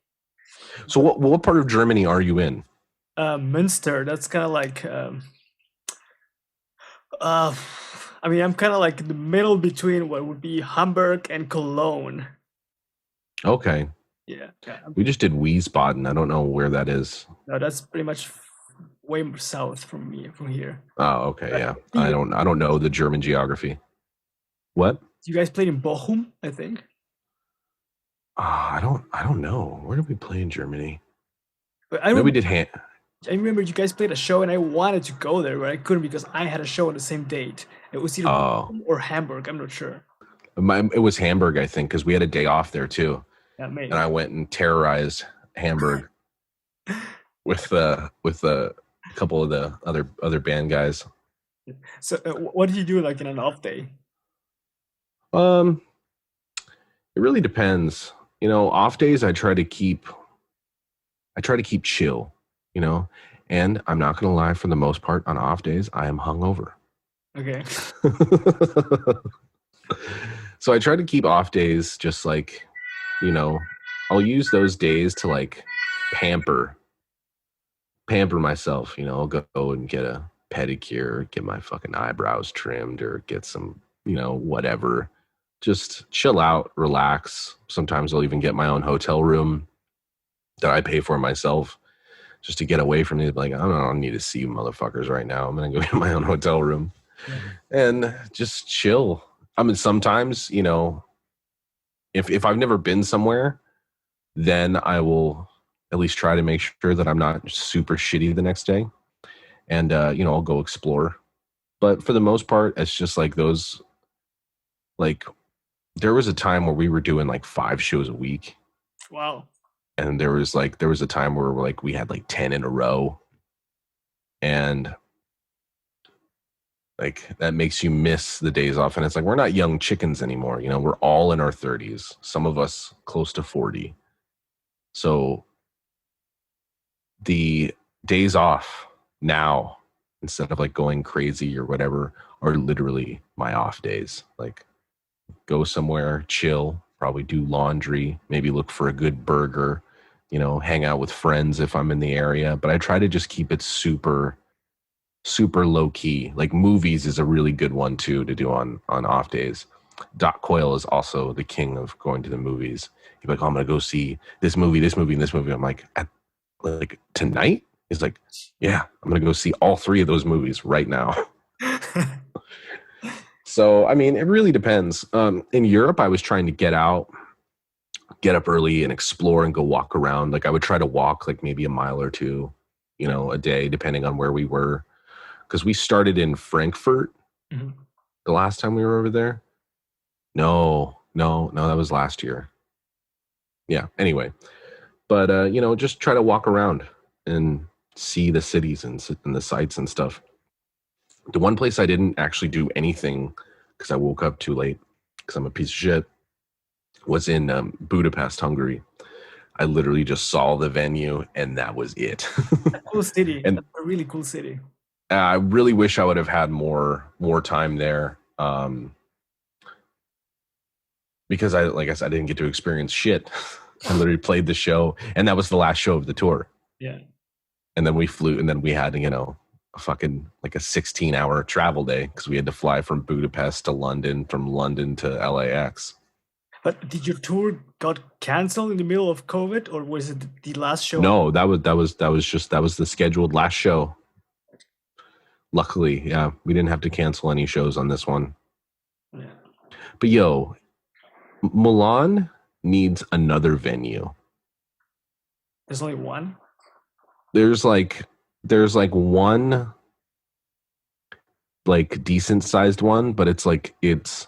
So what part of Germany are you in? Münster. That's kind of like I mean, I'm kind of like in the middle between what would be Hamburg and Cologne. Okay. Yeah. We just did Wiesbaden. I don't know where that is. No, that's pretty much way south from here. Oh, okay, yeah. I don't know the German geography. What? You guys played in Bochum, I think. I don't know. Where did we play in Germany? But I know we did I remember you guys played a show, and I wanted to go there, but I couldn't because I had a show on the same date. It was either Oh, or Hamburg. I'm not sure. it was Hamburg, I think, because we had a day off there too, Yeah, maybe. and I went and terrorized Hamburg with a couple of the other band guys. So, what did you do like in an off day? Um, it really depends. You know, off days I try to keep chill. You know, and I'm not gonna lie. For the most part, on off days, I am hungover. Okay. So I try to keep off days just like, you know, I'll use those days to like pamper myself. You know, I'll go and get a pedicure, get my fucking eyebrows trimmed, or get some, you know, whatever. Just chill out, relax. Sometimes I'll even get my own hotel room that I pay for myself just to get away from it. Like, I don't need to see you motherfuckers right now. I'm gonna go get my own hotel room and just chill. I mean, sometimes, you know, if I've never been somewhere, then I will at least try to make sure that I'm not super shitty the next day. And, you know, I'll go explore. But for the most part, it's just like those, like, there was a time where we were doing like 5 shows a week. Wow. And there was a time where like we had like 10 in a row. And like that makes you miss the days off. And it's like, we're not young chickens anymore. You know, we're all in our 30s, some of us close to 40. So the days off now, instead of like going crazy or whatever, are literally my off days. Like, go somewhere, chill, probably do laundry, maybe look for a good burger, you know, hang out with friends if I'm in the area. But I try to just keep it super, super low key. Like, movies is a really good one too to do on off days. Doc Coyle is also the king of going to the movies. He's like, oh, I'm gonna go see this movie, this movie, and this movie. I'm like, like tonight? He's like, yeah, I'm gonna go see all 3 of those movies right now. So, I mean, it really depends. In Europe, I was trying to get up early and explore and go walk around. Like, I would try to walk like maybe a mile or 2, you know, a day, depending on where we were. Because we started in Frankfurt the last time we were over there. No, that was last year. Yeah, anyway. But, you know, just try to walk around and see the cities and the sights and stuff. The one place I didn't actually do anything because I woke up too late because I'm a piece of shit was in Budapest, Hungary. I literally just saw the venue and that was it. Cool city. And a really cool city. I really wish I would have had more time there, because like I said, I didn't get to experience shit. I literally played the show, and that was the last show of the tour. Yeah. And then we flew, and then we had, you know, a fucking like a 16-hour travel day because we had to fly from Budapest to London, from London to LAX. But did your tour got canceled in the middle of COVID, or was it the last show? No, that was the scheduled last show. Luckily, yeah, we didn't have to cancel any shows on this one. Yeah. But yo, Milan needs another venue. There's only one? There's like one like decent sized one, but it's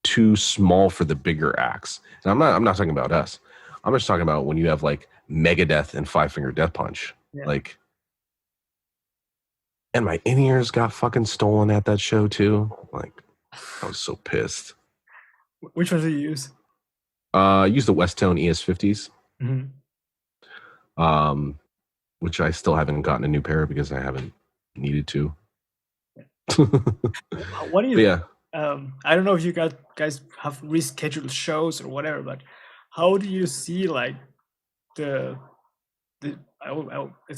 too small for the bigger acts. And I'm not talking about us. I'm just talking about when you have like Megadeth and Five Finger Death Punch. Yeah. Like, and my in-ears got fucking stolen at that show too. Like, I was so pissed. Which ones do you use? I use the Westone ES50s. Which I still haven't gotten a new pair because I haven't needed to. What do you? Yeah. I don't know if you guys have rescheduled shows or whatever, but how do you see like it's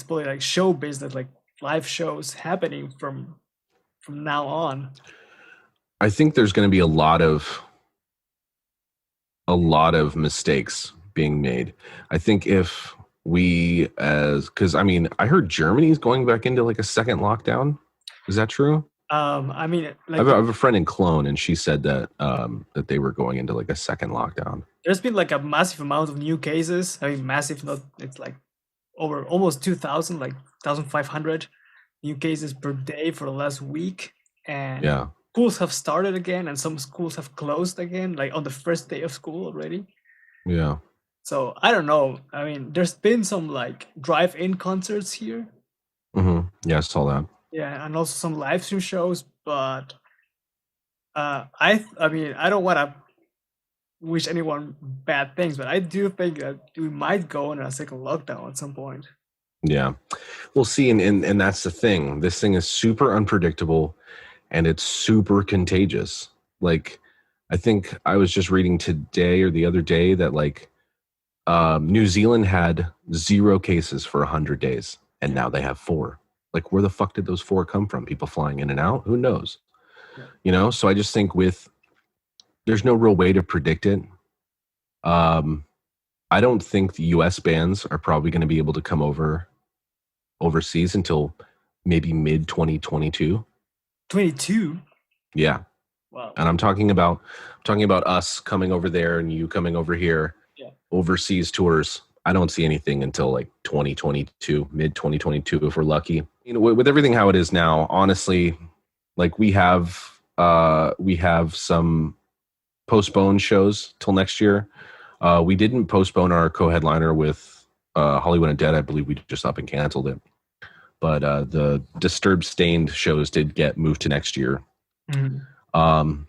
probably like show business, like live shows happening from now on? I think there's going to be a lot of mistakes being made. I think if because I mean, I heard Germany's going back into like a second lockdown. Is that true? I mean, I like, have a friend in Cologne, and she said that that they were going into like a second lockdown. there's been like a massive amount of new cases. I mean, massive, not, it's like over almost 2,000, like 1,500 new cases per day for the last week. And Yeah, schools have started again, and some schools have closed again, like on the first day of school already. yeah. So I don't know. I mean, there's been some like drive-in concerts here. Yeah, I saw that. Yeah, and also some live stream shows, but I mean, I don't want to wish anyone bad things, but I do think that we might go on a second lockdown at some point. Yeah. We'll see, and that's the thing. This thing is super unpredictable and it's super contagious. Like, I think I was just reading today or the other day that like New Zealand had 0 cases for 100 days, and now they have 4. Like, where the fuck did those 4 come from? People flying in and out? Who knows? Yeah. You know, so I just think there's no real way to predict it. I don't think the US bands are probably going to be able to come overseas until maybe mid 2022. 22. Yeah. Wow. And I'm talking about us coming over there and you coming over here. Yeah. Overseas tours. I don't see anything until like 2022, mid 2022 if we're lucky. You know, with everything how it is now, honestly, like we have some postponed shows till next year. We didn't postpone our co-headliner with Hollywood Undead. I believe we just up and canceled it. But the Disturbed Stained shows did get moved to next year. Mm-hmm.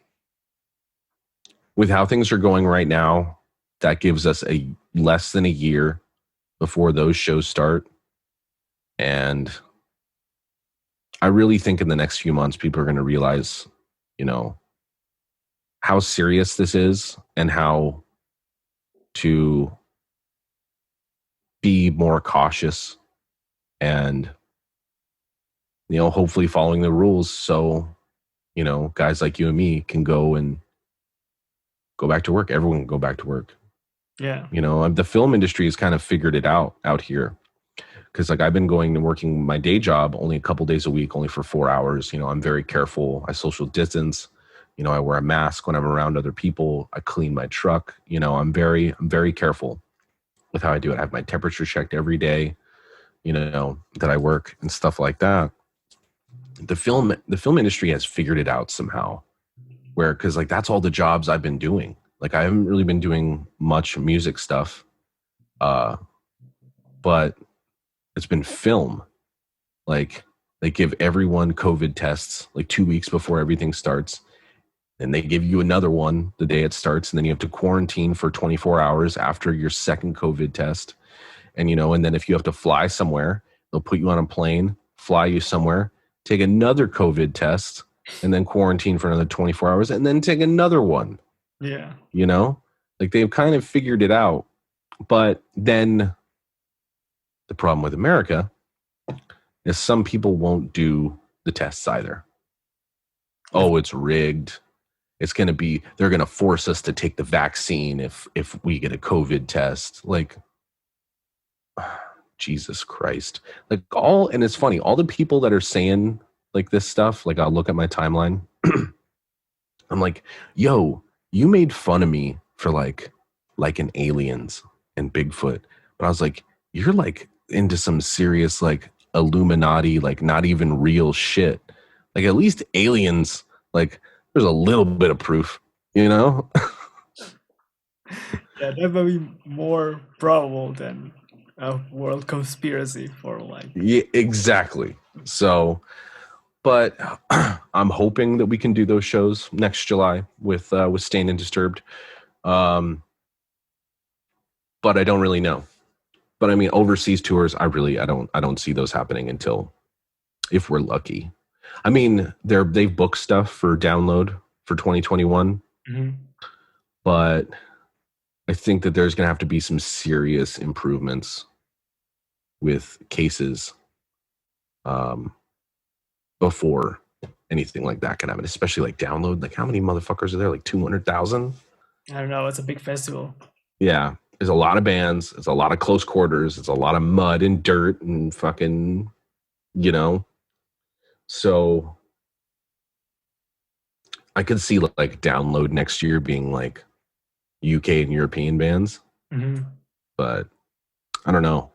With how things are going right now, that gives us a less than a year before those shows start. And I really think in the next few months, people are going to realize, you know, how serious this is and how to be more cautious and, you know, hopefully following the rules. So, you know, guys like you and me can go back to work. Everyone can go back to work. Yeah. You know, the film industry has kind of figured it out here. Because like I've been going and working my day job only a couple days a week, only for 4 hours. You know, I'm very careful. I social distance. You know, I wear a mask when I'm around other people. I clean my truck. You know, I'm very careful with how I do it. I have my temperature checked every day, you know, that I work and stuff like that. The film industry has figured it out somehow. Because like that's all the jobs I've been doing. Like I haven't really been doing much music stuff, but it's been film. Like they give everyone COVID tests like 2 weeks before everything starts. And they give you another one the day it starts. And then you have to quarantine for 24 hours after your second COVID test. And, you know, and then if you have to fly somewhere, they'll put you on a plane, fly you somewhere, take another COVID test, and then quarantine for another 24 hours, and then take another one. Yeah. You know, like they've kind of figured it out. But then the problem with America is some people won't do the tests either. Oh, it's rigged. It's going to be, they're going to force us to take the vaccine if we get a COVID test. Like, Jesus Christ. Like and it's funny, all the people that are saying like this stuff, like I'll look at my timeline. I'm like, yo, you made fun of me for like an aliens and Bigfoot. But I was like, you're like into some serious like Illuminati, like not even real shit. Like at least aliens, like there's a little bit of proof, you know? Yeah, that might be more probable than a world conspiracy for like. Yeah, exactly. So, but I'm hoping that we can do those shows next July with Stained and Disturbed. But I don't really know. But I mean, overseas tours, I don't see those happening until if we're lucky. I mean, they've booked stuff for download for 2021, but I think that there's going to have to be some serious improvements with cases before anything like that can happen, especially like download. Like how many motherfuckers are there? Like 200,000? I don't know. It's a big festival. Yeah. There's a lot of bands. It's a lot of close quarters. It's a lot of mud and dirt and fucking, you know. So I could see like Download next year being like UK and European bands, but I don't know.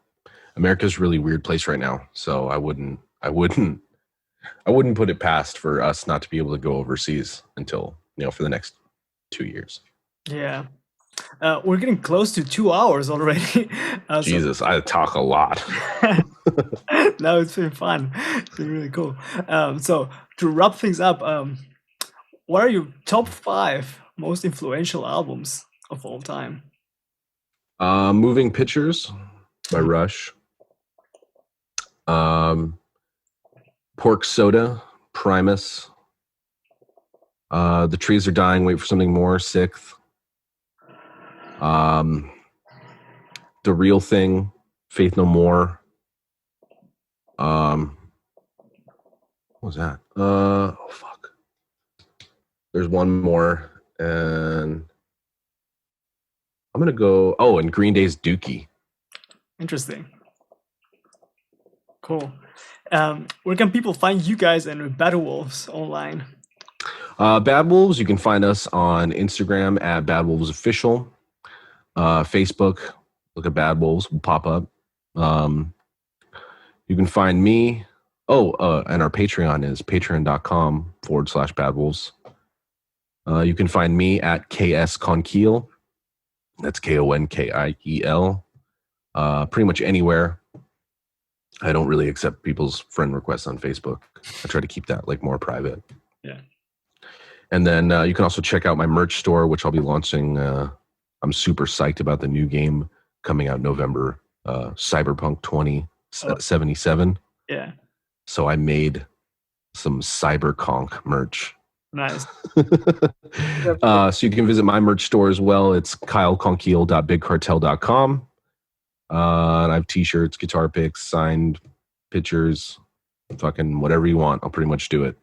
America's a really weird place right now, so I wouldn't put it past for us not to be able to go overseas until, for the next 2 years. Yeah. We're getting close to 2 hours already. Jesus, I talk a lot. No, it's been fun. It's been really cool. So to wrap things up, what are your top 5 most influential albums of all time? Moving Pictures by Rush. Pork Soda, Primus. The Trees Are Dying, Wait for Something More, 6th. The Real Thing, Faith No More. What was that? Oh fuck. There's one more, and I'm gonna go. Oh, and Green Day's Dookie. Interesting. Cool. Where can people find you guys and Bad Wolves online? Bad Wolves, you can find us on Instagram at Bad Wolves Official. Facebook, look at Bad Wolves, will pop up. You can find me. And our Patreon is patreon.com/Bad Wolves. You can find me at KS Konkiel. That's KONKIEL. Pretty much anywhere. I don't really accept people's friend requests on Facebook. I try to keep that like more private. Yeah. And then you can also check out my merch store, which I'll be launching. I'm super psyched about the new game coming out November, Cyberpunk 2077. Yeah. So I made some Cyberconk merch. Nice. So you can visit my merch store as well. It's kylekonkiel.bigcartel.com. And I have t-shirts, guitar picks, signed pictures, fucking whatever you want. I'll pretty much do it.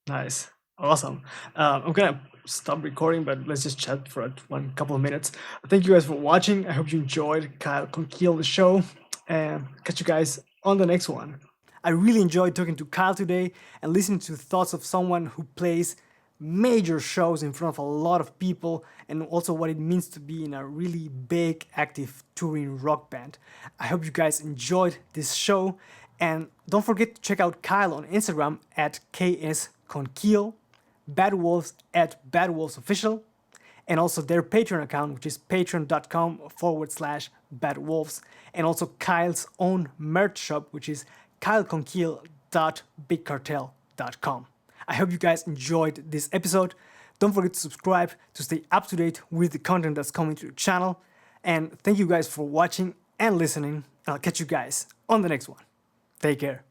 Nice. Awesome. I'm going to stop recording, but let's just chat for a couple of minutes. Thank you guys for watching. I hope you enjoyed Kyle Konkiel, the show, and catch you guys on the next one. I really enjoyed talking to Kyle today and listening to the thoughts of someone who plays major shows in front of a lot of people, and also what it means to be in a really big, active touring rock band. I hope you guys enjoyed this show, and don't forget to check out Kyle on Instagram at KSKonkiel, Bad Wolves at Bad Wolves Official, and also their Patreon account, which is patreon.com/Bad Wolves, and also Kyle's own merch shop, which is kylekonkiel.bigcartel.com. I hope you guys enjoyed this episode. Don't forget to subscribe to stay up to date with the content that's coming to the channel. And thank you guys for watching and listening. I'll catch you guys on the next one. Take care.